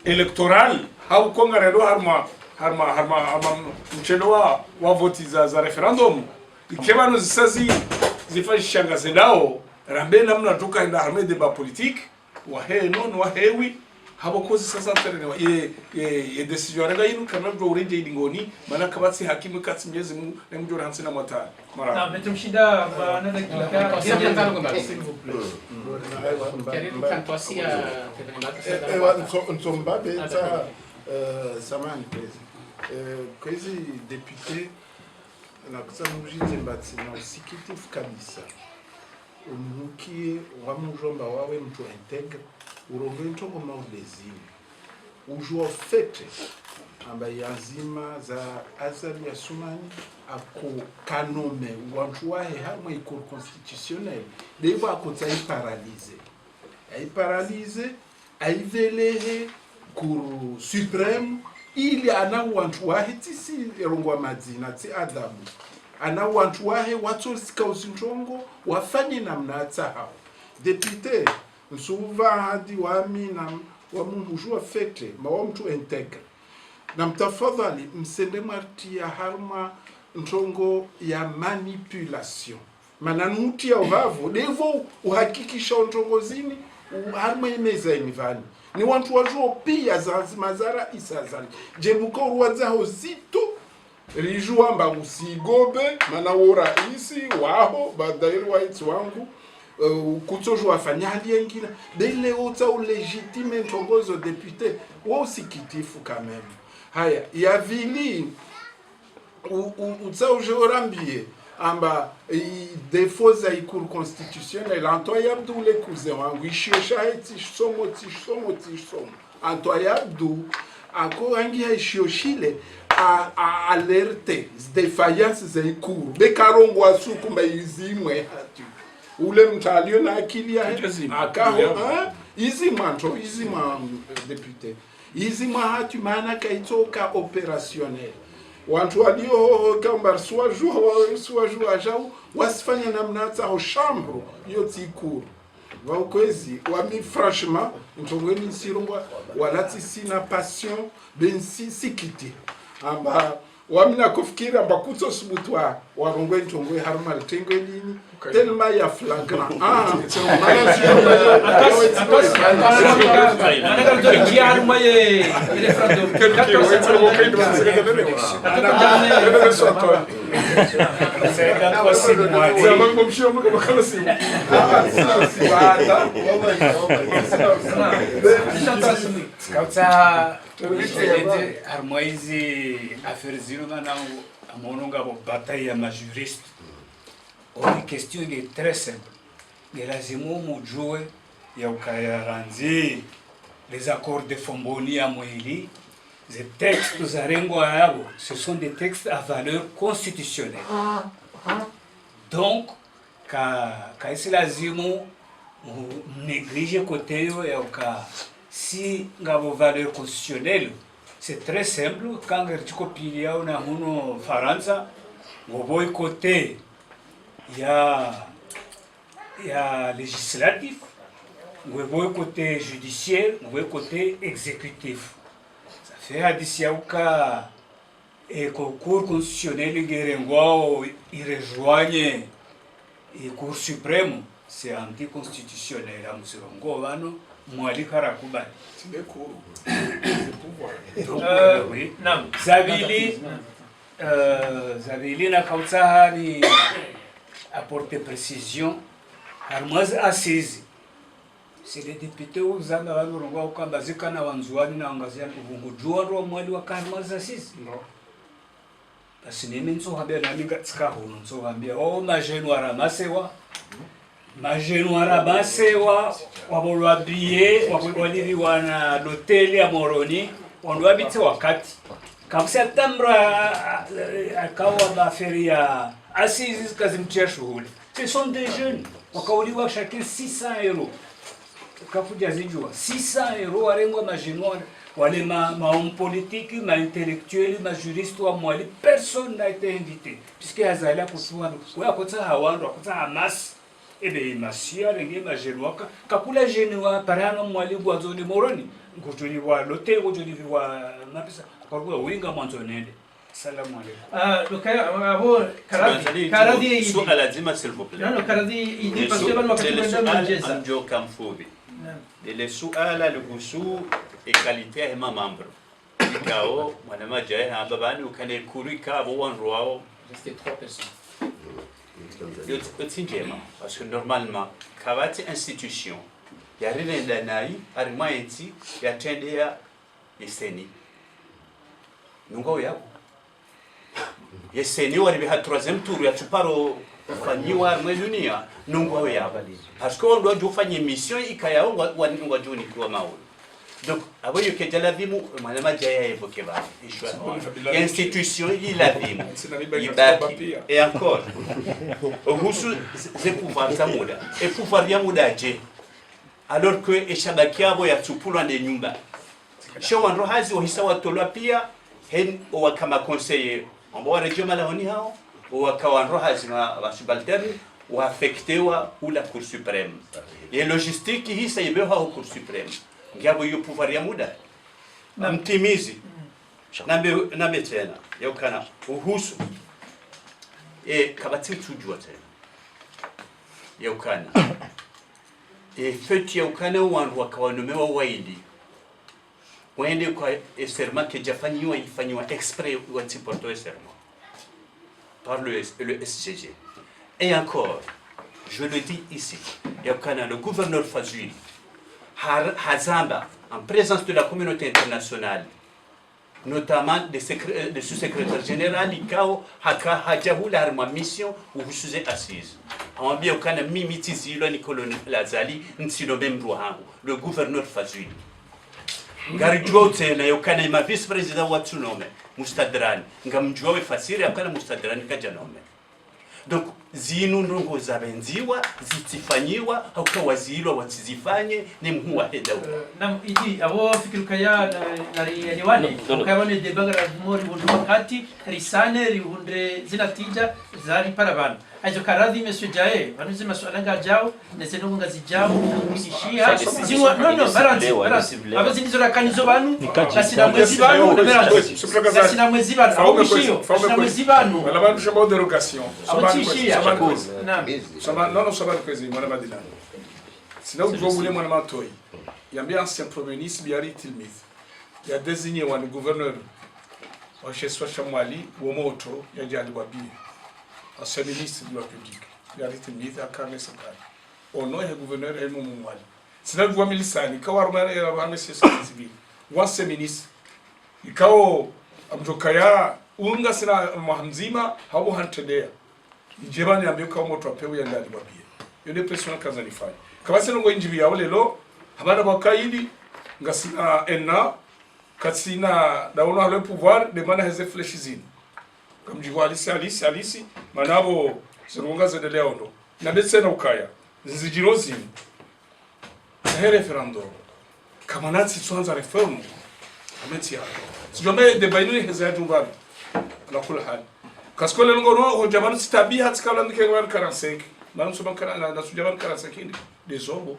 électoral hau kongarero harma mchelo wa voti za referendum ikebano zisazi zifashanga zendao rambe namna toka ina harme débat politique wa he non wa hewi habo kozi sasa terene ye decision rega yinu kana do urenje ingoni mana kabatsi hakimu katsi myezi mu na mjora hansina mata mara na betumshinda bana dakika s'il vous plaît karibu kantosia ntombabe ta samani kwezi député na kusamujite mbatsi na usikitif kabisa umukie wamujomba wawe mtu integre urongo ntongo maudezini ujua fete ambaye yazima za azali ya sumani ako kanome wantu wahe hamwe cour constitutionnelle devo akotsa paralize aivelehe cour suprême ili ana wantu wahe tisi rongwa madzina tsi adamu ana wantu wahe watsosika usintongo wafanye namna atsahao député msuva hadi waamina wa mujua fete mawa mtu integre na mtafadhali msende martia harma ntongo ya manipulation mananuti ya uvavu devo uhakikisha ntongo zini harma imeza imivani ni wantu wajuo pia za mazara isazali jebuka uruwazaho zito rijua mba usigobe mana ura isi waho badairu waitsi wangu kutojua fanya hali yengine bele ota ulegitime ntongozo député wa usikitifu kameme haya ya vili utsa orambie amba défaut za ikuru constitutionnel Antoine Abdou le cousin wangu ishesha eti somo Antoine Abdou ako angi haishioshile a alerte défaillance za ikuru bekarongo asuku maizimwe hatu ule mtalio na akili ya akaho izima député izima hatu maana kaitoka opérationnel watu walio kamba swaju ajao wasifanya namna za chambre yote ikuru wakwezi wami franchement ntongweni sirungwa walati sina passion ben sikiti amba wamina kufikira amba kutosubutwa warongwe ntongwe harmal tengweni telma ya flagrant harmoizi affaires zino manangu amononga bo bataille ya majuriste. Une question est très simple. Lazima mujue ya ukayaranzi les accords de Fomboni à Moili, les textes za rengo yabo, ce sont des textes à valeur constitutionnelle. Donc ka isi lazima néglige côté yo ya uka si ngabo valeur constitutionnelle. C'est très simple, quand tu copies na huno Faransa, ngo boycotter il y a législatif, on voit côté judiciaire, on voit côté exécutif. Ça fait à Dissiaouka et qu'au cours constitutionnel, il rejoigne le cours suprême, c'est anticonstitutionnel. Mwali Karakubali. C'est cool. Oui. Zabili na Kautsahari apporter précision. Harmoise assise. C'est les députés où Zanga Wanurunga ou Kambazika na Wanzuani na Angazia Ubungu ro mwali wa Harmoise assise. Non. Parce que nimi nsohambia na minga tsikaho nsohambia oh majenu aramasewa. Majenu aramasewa wabolwa biye wabolwa wana l'hôtel ya Moroni ondwa biti wakati. Kamsa tambra akawa baferi ya assise kazimtia shughuli. Ce sont des jeunes. Wakauliwa chacun 600 €. Kafuja zijua 600 € warengwa majenoire wale hommes politiques, ma intellectuels, ma juristes wa mwali, personne n'a été invité puisque azala kusuwa kwa kota hawando kota hamas ebe masia renge majenoaka kakula jenwa parano mwali kwa zone Moroni ngojoni wa lote ngojoni wa napisa kwa winga mwanzo nende. Salamu alaikum. Karadhi suala lazima s'il vous plaît. Non, Karadhi il dit parce que bana wakati ndio mjeza. Ndio kamfubi. Le suala lukusu e qualité ya membre. Ikao mwanama jaye hamba bani ukane kurika abo wanroao. Restait 3 personnes. Yotinjema parce que normalement kawati institution ya rinenda nai arimaiti ya tende ya iseni. Nungo yao. Yeseni wari biha 3e tour ya tuparo fanyiwa mwedunia nungo yao. Parce que on doit faire mission ikayao wa joni kwa maulu. Donc abo yokejala vimu mwanama jaya evoke ba. Institution il la vimu. Et encore ohusu ze pouvoir za muda. Et pouvoir ya muda je. Alors que eshabaki abo ya tupulwa ne nyumba. Shwa rohazi ohisa watolwa pia hen o kama conseiller on va région malahoni hao o kawanro hazima wa subalterne ou affectewa ou la cour suprême et logistique hii ibeha au cour suprême ngabo yo pouvoir ya muda mtimizi na metena yokana uhusu e kabati tujua tena yokana e feti yokana wanru wakawanumewa waidi wende kwa serment que jafanyiwa ifanywa exprès wati porto serment par le SGG. Et encore je le dis ici, le gouverneur Fazul, Hazamba, en présence de la communauté internationale, notamment le sous-secrétaire général Ikao Haka Hajahu la mission où vous êtes assise. En bien au Canada, Mimitizilo Nicolas Lazali, Nsilo Membrouhan, le gouverneur Fazul. Garijouté, na yokana ma vice-président Watsunome, Mustadrani, Ngamjoué Fasiri, Akana Mustadrani Kajanome. Donc, zinu ndongo zabenziwa, zitifanyiwa, hauka wazilo watizifanye, ni mhuwa hedawu. Nam iji, abo fikirukaya na riwane, ukawane debagara mori hundu wakati, risane, rihundre zinatija, zari parabana. Aizo karadhi Monsieur Jae, wanuzi masualanga jao, nesenungu ngazi jao, mishia, ziwa, no, maranzi, abazi nizora kanizo banu, nasina mwezi banu, nasina mwezi banu, au mishio, nasina mwezi banu. Wala banu shamba derogation. Abutishia, Non, Sabal Kwezi, Madame Adina. C'est là où vous voulez mon Matoi. Il y a bien ancien premier ministre, Biari Tilmith. Il a désigné le gouverneur, chez Swachamwali, Womoto, il y a déjà le Wabi. Ancien ministre de la République, Biari Tilmith, à Carne Sakari. Au nom du gouverneur, El Moumouali. C'est là où vous voulez Milsani, Kawarman et la société civile. Ancien ministre, il y a Abdokaya, Unga Sina Mohamzima, Hawu Hantedea. Njebani ambayo kama moto apewe ya ndani wapie. Yone pression kaza nifanye. Kama sino ngo injibi ya ole lo, habana bakaidi ngasina enna katsina dauna hale pouvoir de mana heze fleshizini. Comme jiwa alisi manabo sirunga zede leondo. Na betse na ukaya. Nzijirozini. Na referendum. Kama nati tuanza reform. Ameti ya. Sijome de bainuni heze ya jumbabi. Na kula hali. Kaskole ngono ho jaman stabi hat skala ndike ngwan 45 man so bankana na su jaman 45 indi desobo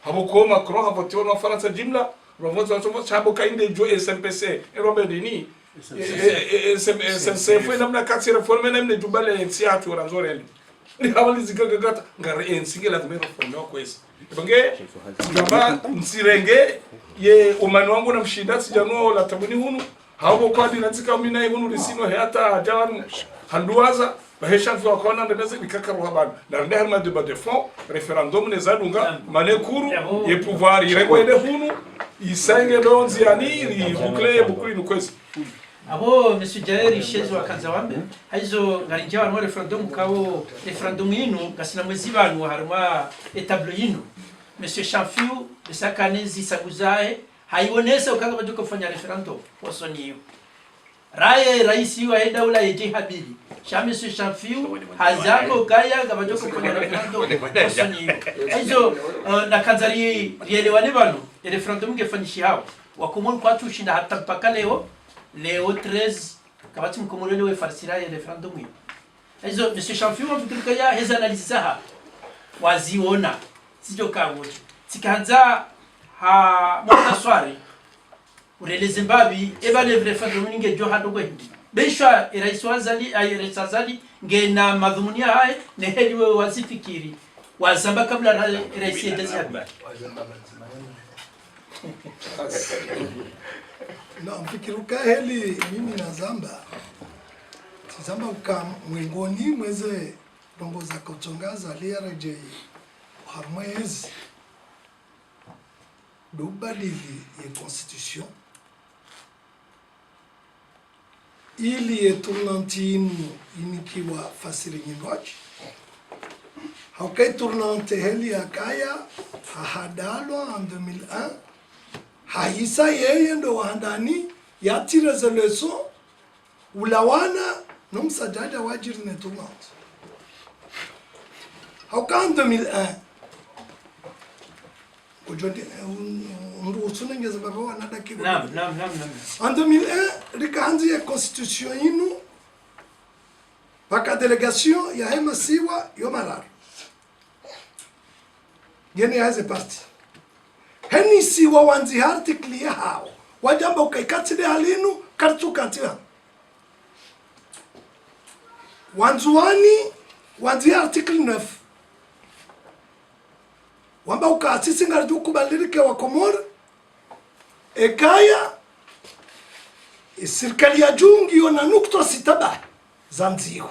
habo ko Macron habo tiwa na Faransa jimla rovoza so chabo kainde jo SMPC e rombe dini SMC foi namna katsi reforme namne jubale nsiatu ranzore ndi habali zigagata ngare ensingela tumero reforme kwesi bange jamba nsirenge ye umani wangu na mshinda sijano la tabuni hunu habo kwa dinatika mina hunu risino hata jawan handuaza bahesha vyo kona ndeze bikakaru habana na ndhe harma de de fond referendum ne zadunga manekuru ye pouvoir irego ende hunu isenge donzi aniri bukle nukwezi abo Monsieur Jair shezo wakanza wambe haizo ngarinja wa referendum kawo referendum inu gasina mwezi banu harma etablo inu Monsieur Chamfiu besakanezi saguzae haibonesa ukanga bajuko kufanya referendum wasoniyo Raye raisi wa daula yeje habili. Monsieur Chamfiu hazako kaya gabajoko kwenye referendum. Hizo na kanzari rielewane bano. Referendum ngefanyishia hao. Wakumuni kwa tushinda hata mpaka leo 13 kabati mkumulele we farsira ya referendum hiyo. Hizo Monsieur Chamfiu wafikirikaya heza analizaha. Waziona. Sijo kawote. Sikaanza mwana swari. Urele Zimbabwe eba le referendum ninge jo hadogo hindi besha iraiswazali ayeresazali ngena madhumuni haye ne heliwe wasifikiri wazamba kabla rais yendezi habari na mfikiruka heli mimi na zamba tizamba uka mwingoni mweze dongo za kutongaza liareje harmwezi dubadili ya constitution ili eturnanti inikiwa fasiri nyingoji haukai turnante heli akaya hahadalwa en 2001 haisa yeye ndo wahandani yatire zeleso ulawana nomsajada wajiri ne turnante hauka en 2001 aujourd'hui ngeze baba wanada kigo nam en 2001 rikanzi ya constitution inu paka delegation ya hemasiwa yo marar yene haze parti heni siwa wanzi article ya hao wajamba ukaikatide halinu kartu kantia wanzuani wanzi article 9 wamba ukasisi ngarju kubalirike wa Komoro ekaya serikali ya jungi yona nukto sitaba zanziho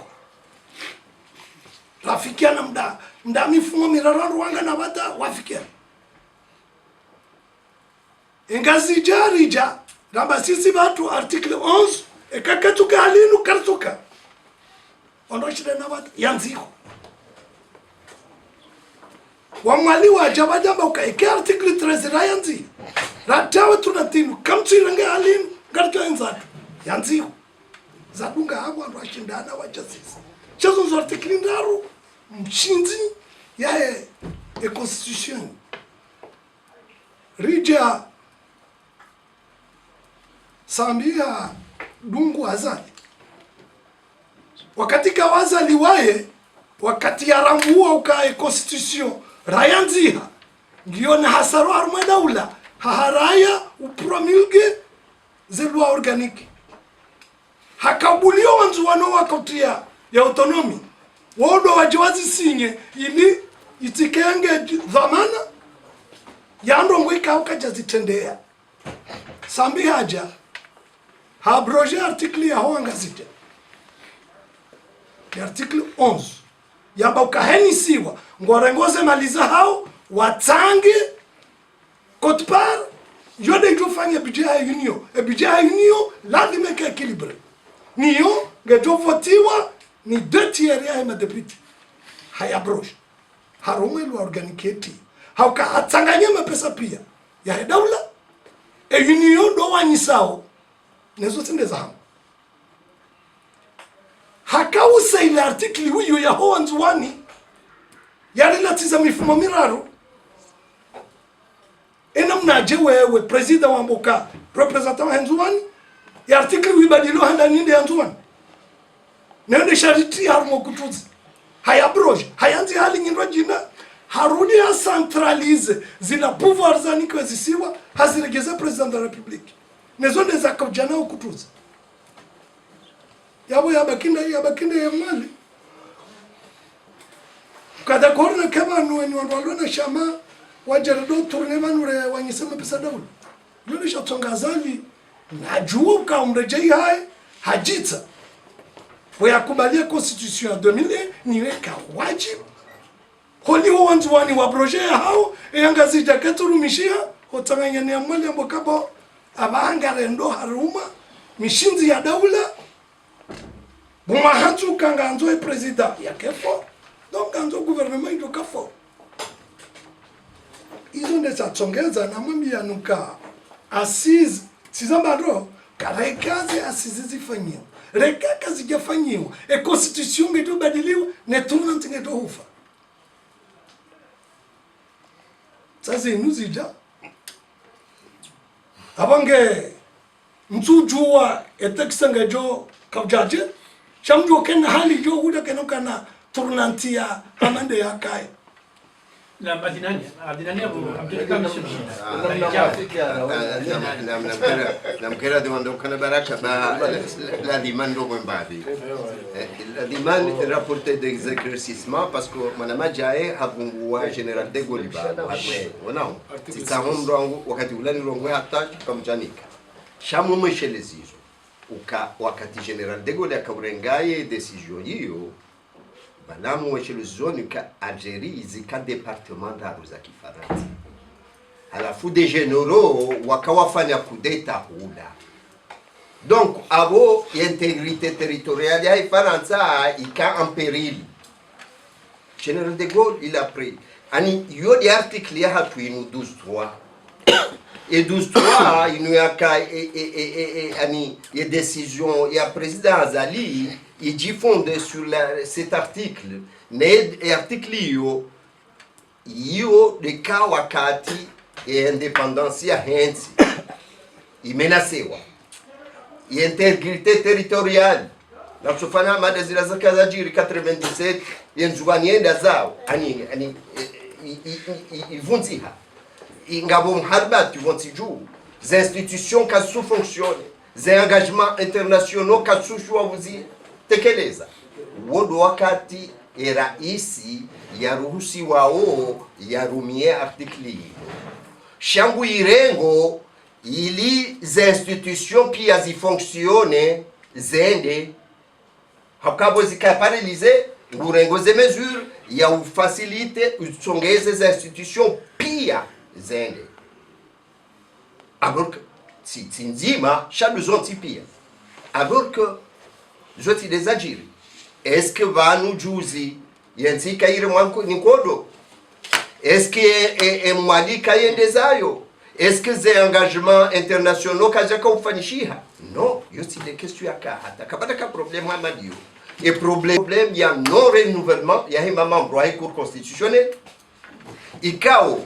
rafikia na mda nda mifumo mirarandu wanga na bata wafikia engazi jarija ramba sisi batu article 11 ekakatuka halinu kartuka ondoshire na bata yanziko wamwali wa jabajamba ukaike article 13 rayanzi ratawa tunatinu kamtsirenge halinu kartuka enzatu yanziko zadunga hapo andu ashindana wachasisi chazo article ndaru mchinzi ya constitution rija sambia dungu azali wakati kawazali waye wakati ya rambua uka constitution rayanziha ngiyo na hasaro arma daula haharaya upromulge zelwa organique hakabulio wanzu wano wakotia ya autonomy wodo wajiwazi sinye ili itikenge dhamana yandongo ikauka jazitendea sambi haja habroje artikli ya hoanga zite ya artikli 11 yamba ukahenisiwa ngorengoze maliza hao watange kotpar yode jofanya bijaya union e bijaya union lazima ke equilibre niyo ngejovotiwa ni 2 ya madepite haya broche harumelu organiketi hauka hatanganya mapesa pia ya daula e union do wanyisao nezo tendeza hamu hakausa ile artikli huyo ya hoanzuani yarilatiza mifumo miraro ena mnaje wewe president wa mboka representant hanzuani ya artikli wibadilo handa ninde hanzuani nende shariti harumo kutuzi haya broje hayanzi hali ngindwa jina haruni ya centralize zina pouvoir zanikwe zisiwa haziregeze president de la republique nezo ndeza kujana ukutuzi yabo yabakinde ya mali kada korna kama nueni wanwalona shama wajarado tourne manure wanyisema pesa daula ndio shatongazali najua ukaumrejei hai hajita wayakubalia constitution ya 2000 niweka wajibu holi ho wanzuani wa projet hao yangazi jaketurumishia hotanganya ni amali ambokabo abanga rendo haruma mishinzi ya daula buma hantu kanganzo e president ya kefo donc kanzo gouvernement ido kafo izo ndeza tsongeza na mwami yanuka assise sizambaro karekaze assise zifanyiwa rekaka zijafanyiwa e constitution ngeto badiliwa ne tournant ngeto hufa sasa inuzija abange mtujua etekisanga jo kabjaje chamjo kena hali jo huda kenokana tournantia amande yakai na adinani abu abdulkam namkera demando kana baraka ba la demande do mbadi la demande rapporté d'exercicement parce que manama jae habungwa general de Gaulle ba wana sitahondo wakati ulani rongo hata kamjanika shamu mshelezizo wakati general de Gaulle akaurengaye decision hiyo banamu wechelezoni ka Algerie zika departement da za Kifaransa halafu de generaux wakawafanya kudeta huda donc abo integrité territoriale ya Kifaransa ika en péril. General de Gaulle il a pris ani yo di article ya hatu inu 12.3 et 12.3 inu yaka ani ya décision ya président Azali il dit fondé sur cet article et article yo de ka wakati et indépendance ya hensi imenasewa intégrité territoriale na kufanya mada zile za kazajiri 97 yenzuanienda zao ani ivunziha ingabo mharbati vonsiju les institutions ka sous fonctionne les engagements internationaux ka sous wabuzi tekeleza wodo wakati iraisi ya ruhusi wao yarumie artikli shangu irengo ili za institution pia zifonctionne zende hakabo zikaparalize ngurengo ze mesure ya ufacilite usongeze za institution pia zende. Alors que si nzima chaque zonti pia. Alors que zote desajiri. Est-ce que vanu juzi yentika ire mwanko nikodo? Est-ce que mwalika yendezayo? Est-ce que ces engagements internationaux kazaka ufanishiha? Non, yo c'est des questions yaka hata kabata ka problème amadio. Et problème il y a non renouvellement, il y a un membre wa cour constitutionnel. Ikao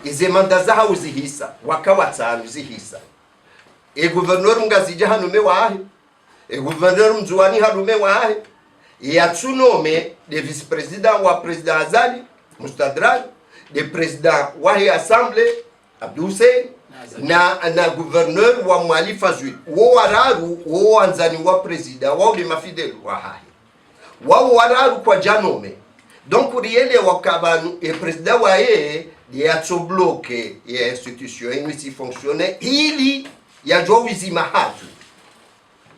izemanda za hauzihisa wakawatanu zihisa. E gouverneur ngazija hanume wahe. E gouverneur mzuani hanume wahe. Et atsunome de vice-président wa président Azali Mustadrak, de président wa assemblée Abdou Hussein na gouverneur wa Mwali Fazui wo wararu wo anzani wa president wa de mafidel wa hahi wa wararu kwa janome donc riele wakabanu e president wa ya tsobloke ya institution inisi fonctionner ili ya jo wizima hatu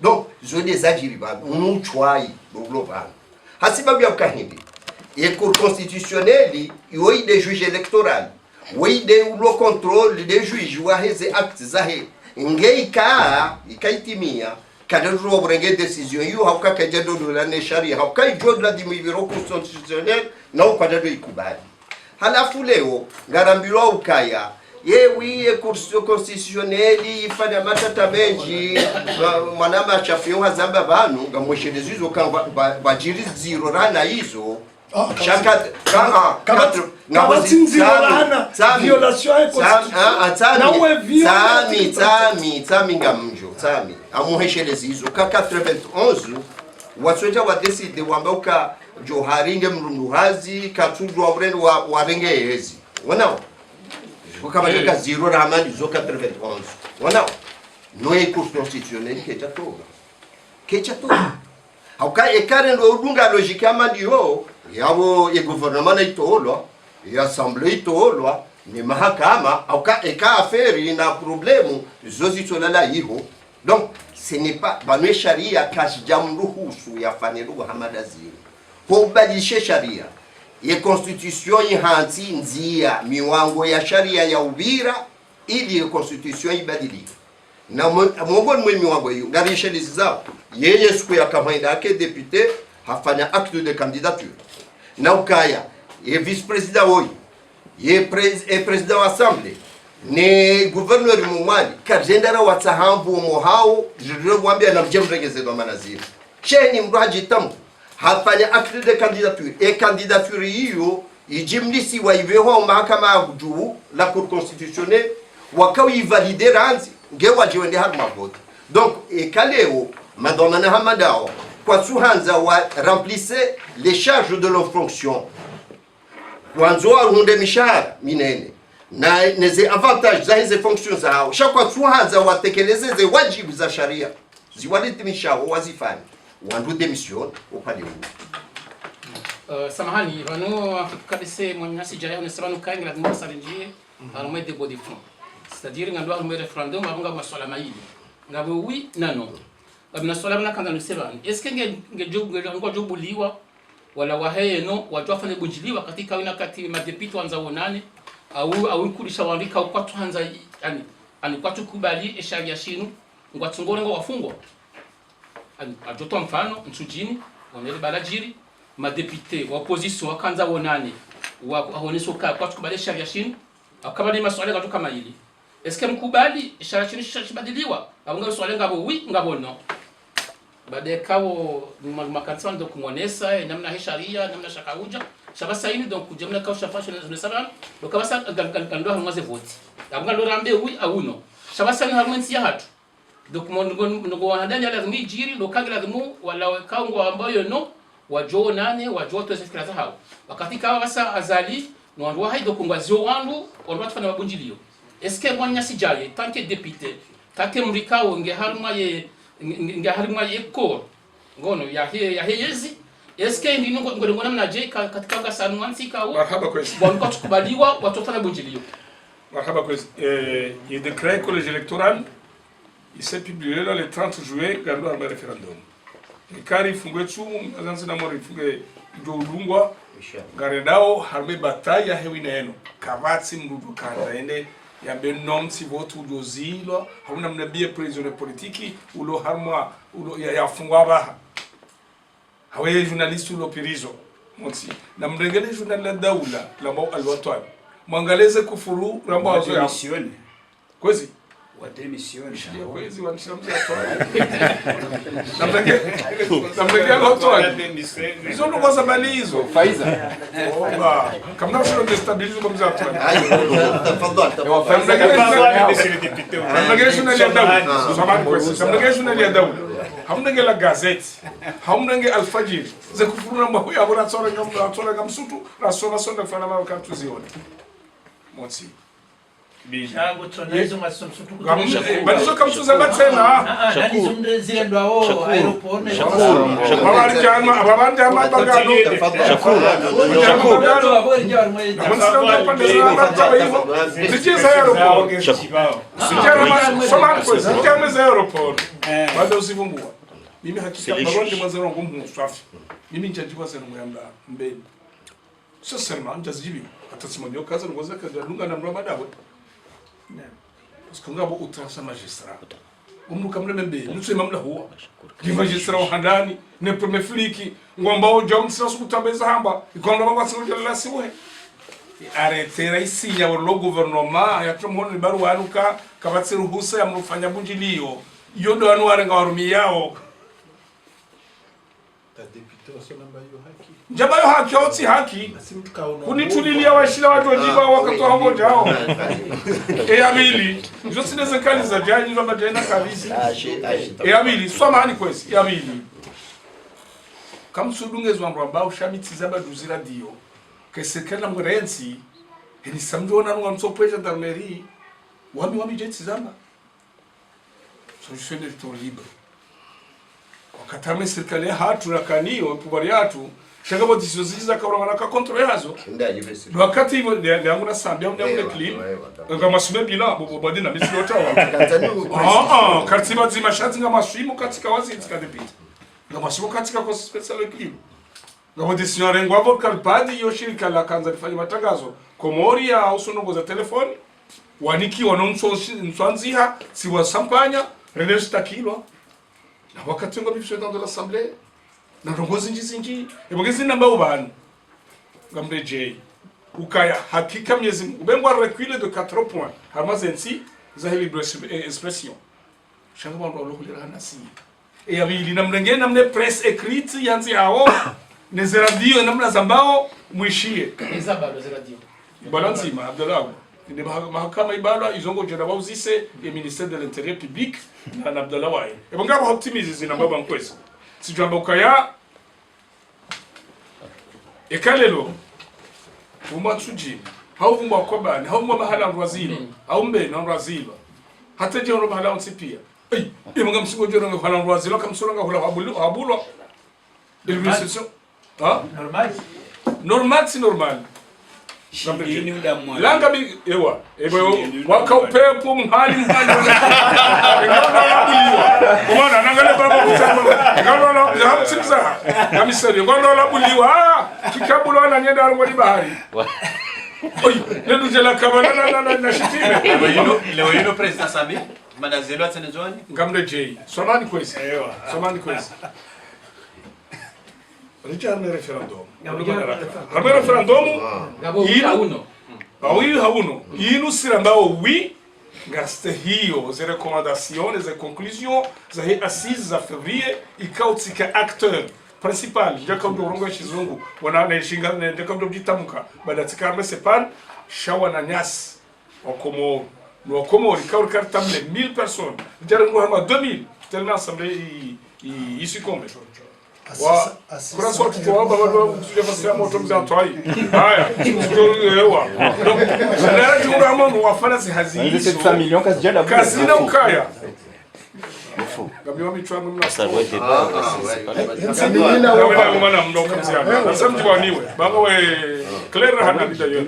donc zo des ajiriba muchwai global hasiba bya kahindi e cour constitutionnelle yo des juges électoraux. Oui, le contrôle des juges ou des actes zahe ngeika ikaitimia kada ro brenge décision yu hauka kajado de la sharia hauka ijo de la dimibiro constitutionnel na ukada do ikubali halafu leo ngarambiro ukaya oui constitutionnel ifanya matata menji mwanama chafio hazamba banu ngamweshedezizo kamba bajiri zero rana hizo Chaka Tami ngamjo Tami amuheshelezi hizo ka 91 watsoja wa decide wambauka joharinge mrunduhazi katudwa urendo wa renge yezi wanao ukabaleka zero ramani zo 91 wanao noe constitutionnel kecha toga auka ekare ndo udunga logique amandio yabo ye gouvernement itolwa ya assemblée itolwa ni mahakama auka eka affaire na problème zozitolala hiho. Donc ce n'est pas banwe sharia kashijamruhusu ya fanelu Muhammadazi ko badilishe sharia ye constitution ihanti nzia miwango ya sharia ya Uvira ili ye constitution ibadilike na mwongoni mwe miwango hiyo ngarishe lizao yeye siku ya kampanya yake député hafanya acte de candidature na ukaya ye vice-président woyi ye président wa assemblée ne gouverneur mumwali kajendara watahambu mohao jiro mwambia na mjemregeze ndo manaziri cheni mraji tamu hafanya acte de candidature et candidature hiyo ijimlisi wa iveho mahakama juu la cour constitutionnelle wakawi valider ranzi ngewa jiwende harma vote. Donc ekaleo madonna hamadao kwa suhanza wa remplissez les charges de leur fonction kwanzo arunde mishahara minene na neze avantage za hizo fonctions zao shakwa suhanza watekeleze ze wajibu za sharia ziwalitimisha wazifanya wandu demission upande huu. Samahani vano kabisa mwenyasi jaya unesema kangi lazima sarinjie alomwe de body fond c'est-à-dire ngandwa alomwe referendum abunga maswala maili ngabo oui na non babina swala bana kanga nusebani est-ce que ngojubuliwa wala waheye no wajwafanye bunjiliwa katika wina kati madepito anza wonane au kulisha wandika kwa tuanza yani kwa tukubali esharia shinu ngwatungore ngo wafungwa ajoto mfano nsujini onele balajiri madepite wa opposition wakanza wonane waoneso kwa tukubali esharia shinu akabali maswala gato kama hili est-ce que mkubali esharia shinu shibadiliwa abunga swala ngabo oui ngabo no baadaye kao makanisa ndo kumonesa namna hii sharia namna shakauja shabasa ini donc kujamna kao shafasha na sabana ndo kabasa ndo hamwaze vote abunga ndo rambe oui au no shabasa ni harmonisi ya hatu donc ngo wanadani ala ngi jiri ndo kangira dhimu wala kaungo ambayo no wajo nane wajo to sekiraza hao wakati kawa basa azali no wandu haido kungwazio wandu wandu tufanya mabunjilio eske mwanya sijaye tanke député tanke mrikao nge harma ye ngaharima yeko ngono ya heyezi eske ndi ngona mnaje katika ngasanu mwansika au marhaba kwezi wanko tukubaliwa watofana bunjilio marhaba kwezi il décret collège électoral il s'est publié le 30 juillet gardo un référendum et kari fungwe tsumu azansi na mori funge jodungwa garedao harbe bataya hewi neno kavatsi mrudu kanda ende ya benom si votu jozilo hauna mnabie prisoner politiki ulo harma ulo ya fungwa baha hawe journalist ulo pirizo motsi na mregele journal la daula la mo alwatan mwangaleze kufuru rambo azo ya kwezi wa demisioni kwezi wa mshamza atwani namregele atwani hizo ndo kwa sababu hizo Faiza kama unashona destabilize kwa mzee atwani hamnenge la gazeti hamnenge alfajiri za kufuruna mambo ya bora tsora ngamsutu rasona sonda kufana mambo kantu zione motsi Changu tonezo masumsutu balizo kamsuza batena nani zumre zile ndo ao aeroport ne babari jama bagano shakuru abori jawar mwe msanga pandeza bataba hivyo zicheza aeroport sijana somali kwa sijana aeroport bado usifungua mimi hakika baronde mwazero ngumu safi mimi nchajiwa sana mwamba mbeni sasa sema njazibi atasimamia kazi ngoza kadunga na mrama dawe Sikunga bo utrasa magistrat. Umuka mlembe, nutse mamla huwa. Di magistrat handani, ne premier fliki, ngomba o Johnson sukutambeza hamba, ikonda baba sirujala la siwe. Arrêter ici ya le gouvernement ya tumone barua anuka kabatsi ruhusa ya mrufanya bunjilio. Yodo anu arenga warumi yao. Njaba yo haki oti haki kunitulilia washila watu wajiba wakatoa hoja hao amili njo sineze kali za jaji za majina kabisa amili swamani kwesi amili kamsudungezwa ngwamba ushamiti zaba duzira dio kesekela mrenzi ni samjona ngo msopeja darmeri wami jeti zamba so je suis le tour libre wakatame serikali hatu rakaniyo pouvoir yatu shangabo disizoziza kaurangana ka control yazo wakati hivyo ndangu na sambia ndangu clip ngama sume bila bobo badina misilota wa kartiba zima shanzi ngama swimo katika wazi itika depita ngama swimo katika kwa special clip ngama decision rengo avo kalbadi yo shirika la kanza lifanya matangazo komori ya usonongo za telefoni waniki wanonsonziha si wasampanya renesh takilwa na wakati ngo bifisho dans l'assemblée na rongozi njizinji ebogezi namba ubanu ngambe J ukaya hakika miezi ubengwa recule de 4 points hamazensi za libre expression shangwa ndo lokulira nasi e yabili namrenge namne presse écrite yanzi hao ne zeradio namna zambao mwishie ezabalo zeradio balansi ma Abdallah inde mahakama ibala izongo jera bauzise ya ministère de l'intérieur public na Abdallah wae ebonga ba optimize zina baba nkwesa sijamba ukaya ekalelo umatsuji hauvumba kwabani hauvumba mahala rwazilo haumbe na rwazilo hata jero mahala onsipia ebonga msigo jero mahala rwazilo kamsulanga hula habulo illumination normal si normal langa bi ewa ebo waka upepo mhali kumana nangale baba mtamba ngalo la hamsimza kamisari ngalo la buliwa kikabulo na nyenda armo di bahari oi ndu jela kabana na shitime leo yino president Sambi manazelo atsenezoni ngamle J somani kwesi ewa somani kwesi Richard referendum. Hamera referendum. Hauno. Inu sirambao oui. Gaste hiyo ze recommandations, ze conclusions, ze assises za février ikautika acteur principal. Jacob Rongo Shizungu. Wana na shinga na Jacob Bitamuka. Badatika arme sepan shawa na nyas. Okomo. No Okomo ikaur kartamle 1000 personnes. Jarango hama 2000. Tellement assemblée ici comme kuna sorti kwa baba kusudia fasira moto mzatoi haya ewa donc la jura mon wafana si hazi 700 millions kasijana kasina ukaya mfo gabiwa mitwangu mna sarwe de mwana mdoka mzia nasamji waniwe banga we Claire hana bidayo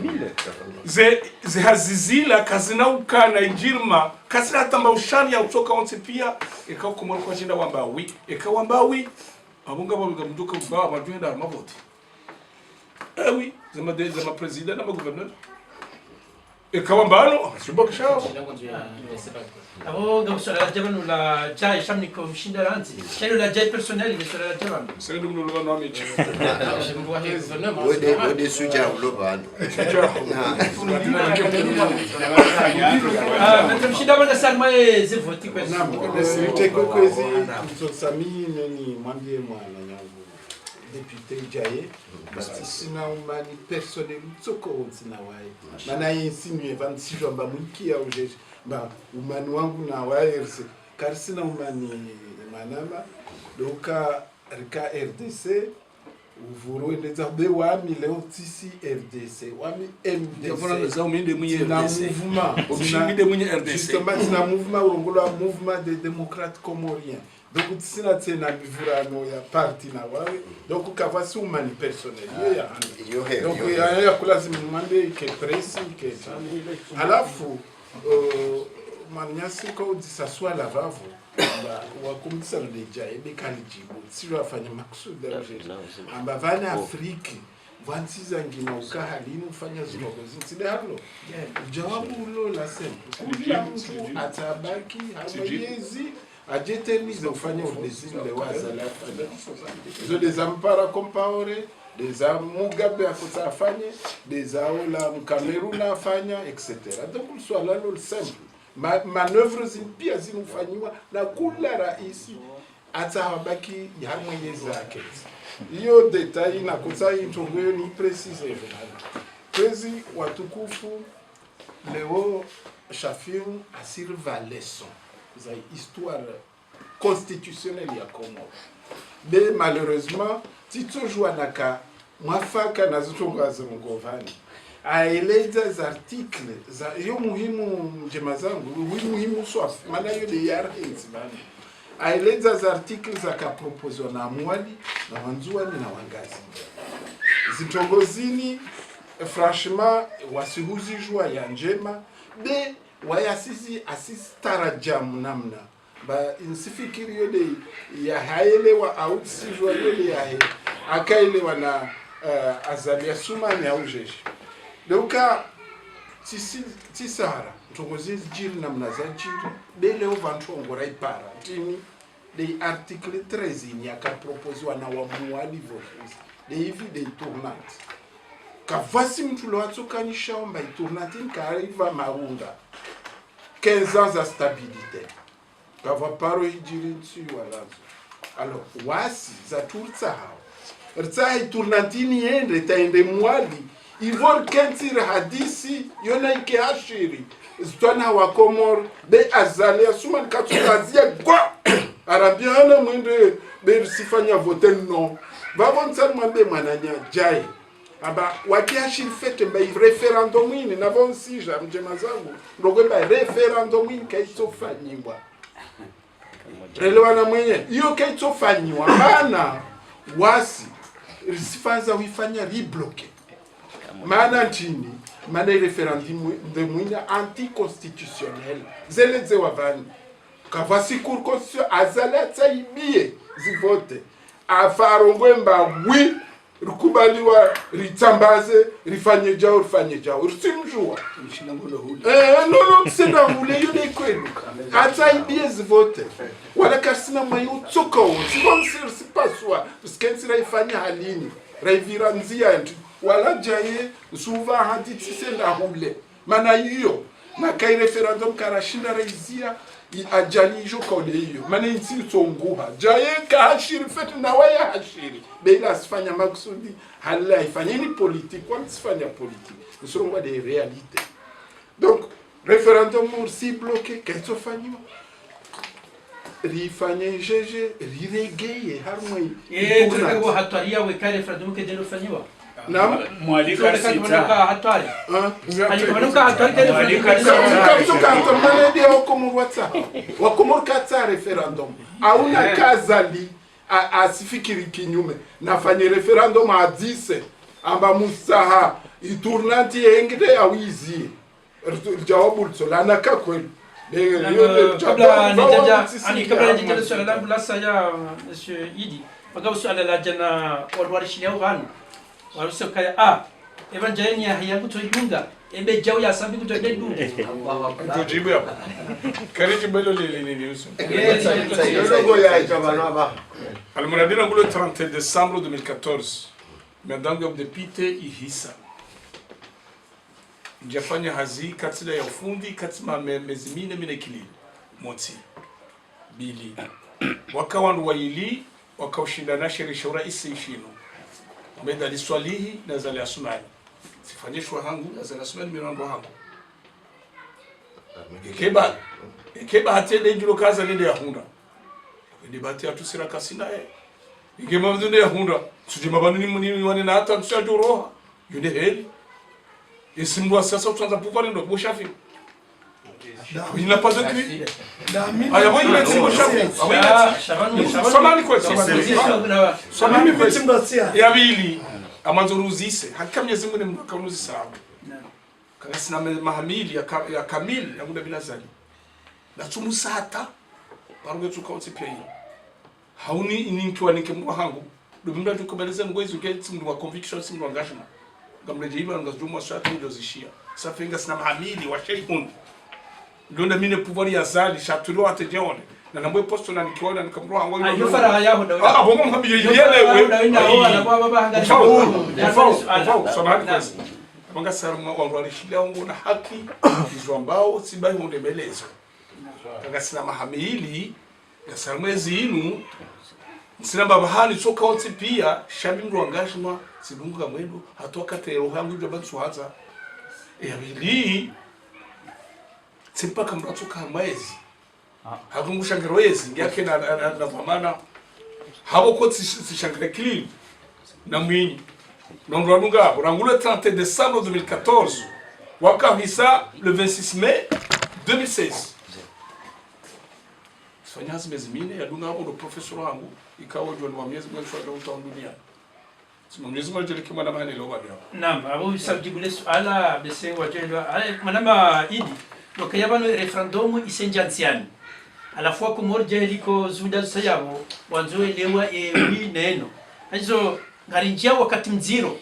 ze hazizila kazina ukana injirma kasira tamba ushani ya utoka onse pia ikao kumwona kwa jinda wamba wi ikao wamba wi abunga babiga mduka ba amajwenda amavoti Eh oui, zama president na gouverneur. E kawambalo sibokshao. abo ngabusala la jabanu la jai shamni ko mshinda ranzi kero la jai personnel ni sala la jabanu Sasa ndio ndio no amici. Wode suja ulovano. Mtu mshinda bana salma zivoti kwa kwezi mtotsamini ni mwambie mwana nyangu député Jaye sina umani personnel tsoko tsina wae mana insinue van sijomba mwikia uje ba umani wangu na waerse karsina umani manama doka rika RDC uvuro endeza be wami leo tisi RDC wami MDC Tafuna za uminde mwenye RDC mouvement uminde mwenye RDC justement na mouvement urongola mouvement des démocrates comoriens donc tsina tsena bivurano ya parti na wawe donc kavasi umani personnel donc ya kulazimu mwande ke presi ke alafu manyasi ko disaswa la vavo wakumisa ndeja ebe kalijibu sio afanya maksudi ya amba vana Afriki vansiza ngina ukahalini ufanya zirogo zitside halo jawabu lo la semple kila mtu atabaki hawezi ajetemize ufanye udesile waza la zo desampara compaore des Mugabe afanye des aola Cameroun afanya etc. Donc swala lo simple manœuvres pia zinufanywa na kula raisi atabaki hamwe zake hiyo detail na kosa intongoyo ni precise kwezi watukufu leo Shafiu asirva leçon za histoire constitutionnelle ya Comore mais malheureusement titojoa naka mwafaka na zitongaza mgovani aeleza za article za hiyo muhimu njema zangu muhimu swafi maana hiyo de yarhenzi bana aeleza za article za kapropozwa na mwali na wanzuani na wangazi zitongozini franchement wasihuzi jua ya njema de wayasisi asistarajamu namna ba insifikiri yode ya haelewa au sijua yode ya akaelewa na azalia sumani au jeshi Leuka tisara tongozi jiri na mnaza jiri bele ovantongo raipara tini de article 13 ni aka proposwa na wa muali vofuzi de hivi de tournante kavasi mtu lo atsokanisha omba tournante ka arriva marunda 15 ans za stabilité kava paro hijiri nsi walazo alors wasi za turtsa hao rtsa tournantini yende taende mwali Ivor kentire hadisi yona ike ashiri zitwana wa Komor be azalia suman katutazia kwa arabiana mwende be sifanya vote no bavonsa mwambe mwananya jai aba wakiashiri fete mba referendum ini na vonsija mjema zangu ndogo mba referendum ini kaitofanywa relewana mwenye hiyo kaitofanywa bana wasi sifanza uifanya rebloke maana nchini maana referendum de mwina anticonstitutionnel zeleze wavani kavasi cour constitution azala tsaibie zivote afarongwe mba wi rukubaliwa ritambaze rifanye jao risimjua no sina hule yule kwenu atsaibie zivote wala kasina mayu tsoko sivonsir sipaswa skensi raifanya halini raivira nzia wala jaye suva hadi tisenda hule mana hiyo na kai referendum karashinda raizia ajali jo kode hiyo mana insi tonguha jaye ka hashiri fetu na waya hashiri bila sifanya maksudi hala ifanya ni politique kwa sifanya politique usurongwa de réalité donc referendum si bloqué qu'est-ce fanywa rifanye jeje riregeye harmwe tunako hataria weka referendum kedelo fanywa na mwalika sita hatari alikuwa hatari mwalika ndio huko WhatsApp wakomor kata referendum hauna kazali asifikiri kinyume nafanye referendum adise amba musaha iturnanti engde awizi jawabu tsolana ka kweli kabla nitaja swala langu la saya monsieur Idi pagao swala la jana walwarishia ugani waruse kaya evangelini ya yangu toyunga ebe jao ya sambi kutode du Tujibu hapo. Karibu mbele le Yusuf. Almuradina le 30 décembre 2014. Madame Depite Ihisa. Njafanya hazi katika ya ufundi katika mezimine minekili moti bili wakawandu waili wakaushindana sherisha uraisi ishino medali swalihi na zali asumani sifanyishwa hangu na zali asumani mirondo hangu ikeba hatende injulo kaza nende ya hunda ndi bati atusira kasina ikema mzunde ya hunda sujima banini munini wane na hata tusajoroha yunde heli isimwa sasa utaanza pouvoir ndo boshafi il n'a pas de cri aya moi il est boshafi samani kwa samani kwa ya bili amanzuruzise hakika Mwenyezi Mungu ni mkanuzi sawa kana sina mahamili ya kamili ya muda bila zali na tumusata baruge tukautse pia hauni ininkiwa nikemwa hangu dumunda tukubaliza ngwezo ngeti mndu wa conviction si mndu engagement gamleje hilo ngazuma swati ndio zishia safinga sina mahamili wa sheikun ndonda mine pouvoir ya zali chatulio atejone na namwe posto na nikiona nikamroa wangu ayo fara yaho dawa bongo mhambi yelewe na baba hanga samahani kwa mwanga sarma wangu alishida wangu na haki hizo ambao sibai ndemelezo kanga sina mahamili ya sarmezi inu sina baba hani soka wote pia shabi mndu engagement sidunga mwendo hatoka tero hangu ndio bantu haza ya bili simpaka mratoka mwezi hakungushangiro yezi yake na vamana habo ko sishangire clean na mwini nondwa nunga rangule 30 décembre 2014 wakahisa le 26 mai 2016 fanyazi mezimine ya dunga hapo ndo professor wangu ikawa joni wa miezi mwisho wa dunia Mwenyezi Mungu ajeleke mwana mahali leo bado. Naam, abu sabjibule suala bese wajendwa. Manama idi donc yabano referendum isenjansiani. Alafu kumorje liko zuda sayabo wanzo elewa wi neno. Hizo ngarinjia wakati mziro.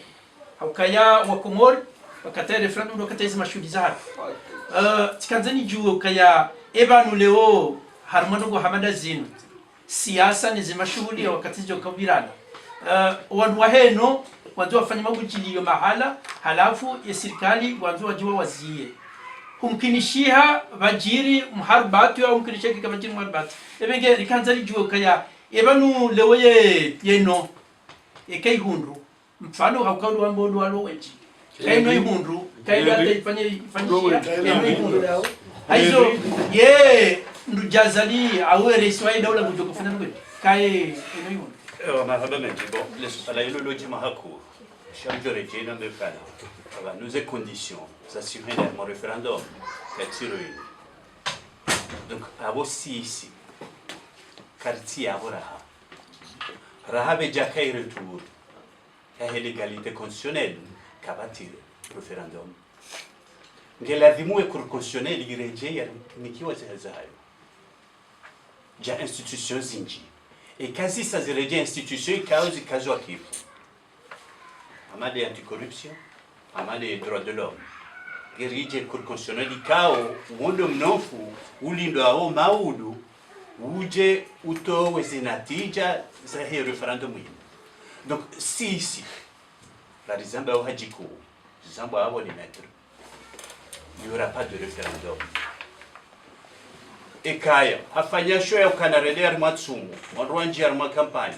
Haukaya wakomor wakati referendum wakati hizo mashuhudi za. Tikanzani juu kaya ebanu leo harmono go hamada zinu. Siasa ni zimashuhudi wakati hizo kabirana. Wanu waheno wanzo wafanya mabujiliyo mahala halafu ya serikali wanzo wajua wazie humkinishiha vajiri mharbatu au humkinishia kika vajiri mharbatu ebenge rikanza lijuo kaya ebanu lewe yeno ekei hundu mfano haukaudu wambodu walo weji kaino ihundu kaino hata ifanyishia eno ihundu haizo ye ndujazali awe reisi wa daula kujua kufanya nukwe kae eno ihundu marhaba mengi bon ala hilo lojima haku shamjore jena mbefala aba nous est condition s'assurer d'un référendum katiro ini donc abo sisi quartier abo raha be jakai retour ya l'égalité constitutionnelle kabatire référendum ngelazimu constitutionnel ireje nikiwa zahayo ja institution zinji et quasi ça zirejea institution kazi wa kifo amade anticorruption amade droit de l'homme gerije constitutionnel ikao mondo mnofu ulindo ao maudu uje utowe zinatija za referendum hii donc si la exemple au hajiko exemple au les maîtres il n'y aura pas de référendum ekaya afanya show ya kanarelea matsumu mwanji arma campagne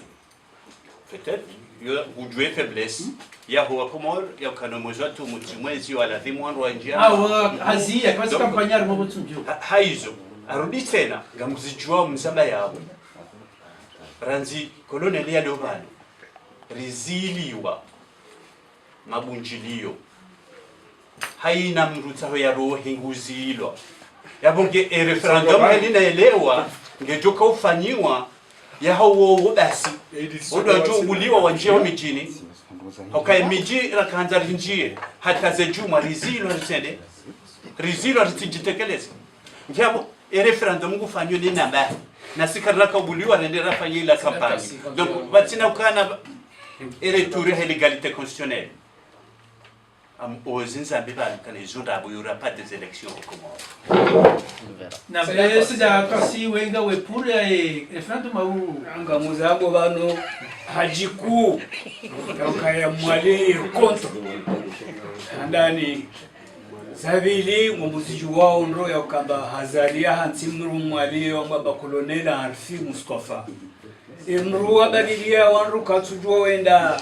peut-être yo ujue faiblesse ya huwa komor ya kanomozo tu mutimwezi wala dhimwanji hazia kwa kampanya arma mutsunju haizo arudi tena ngamuzijua mzamba yao ranzi colonel ya dobani riziliwa mabunjilio haina mrutsaho ya roho hinguzilo yabonge referendum elinaelewa ngejoka ufanyiwa ya hawo basi odo ajubuliwa wanjeo mijini okay miji rakanza rinjie hata zejuma rizilo ritende rizilo ritijitekeleza ngabo referendum ngufanywe ni namba na sikaraka ubuliwa nende rafanya ila kampani donc batina ukana et retourner à l'égalité constitutionnelle. Aux Nzambé, il n'y aura pas des élections au Comores. Na blesse da kasi wenga we pure e referendum au anga muzabo bano hajiku yakaya mwali kontra ndani zabili ngomuziji wao ndo yakamba hazalia hansimru mwali wamba kolonela Arfi Mustafa imru abadilia wanru katujua wenda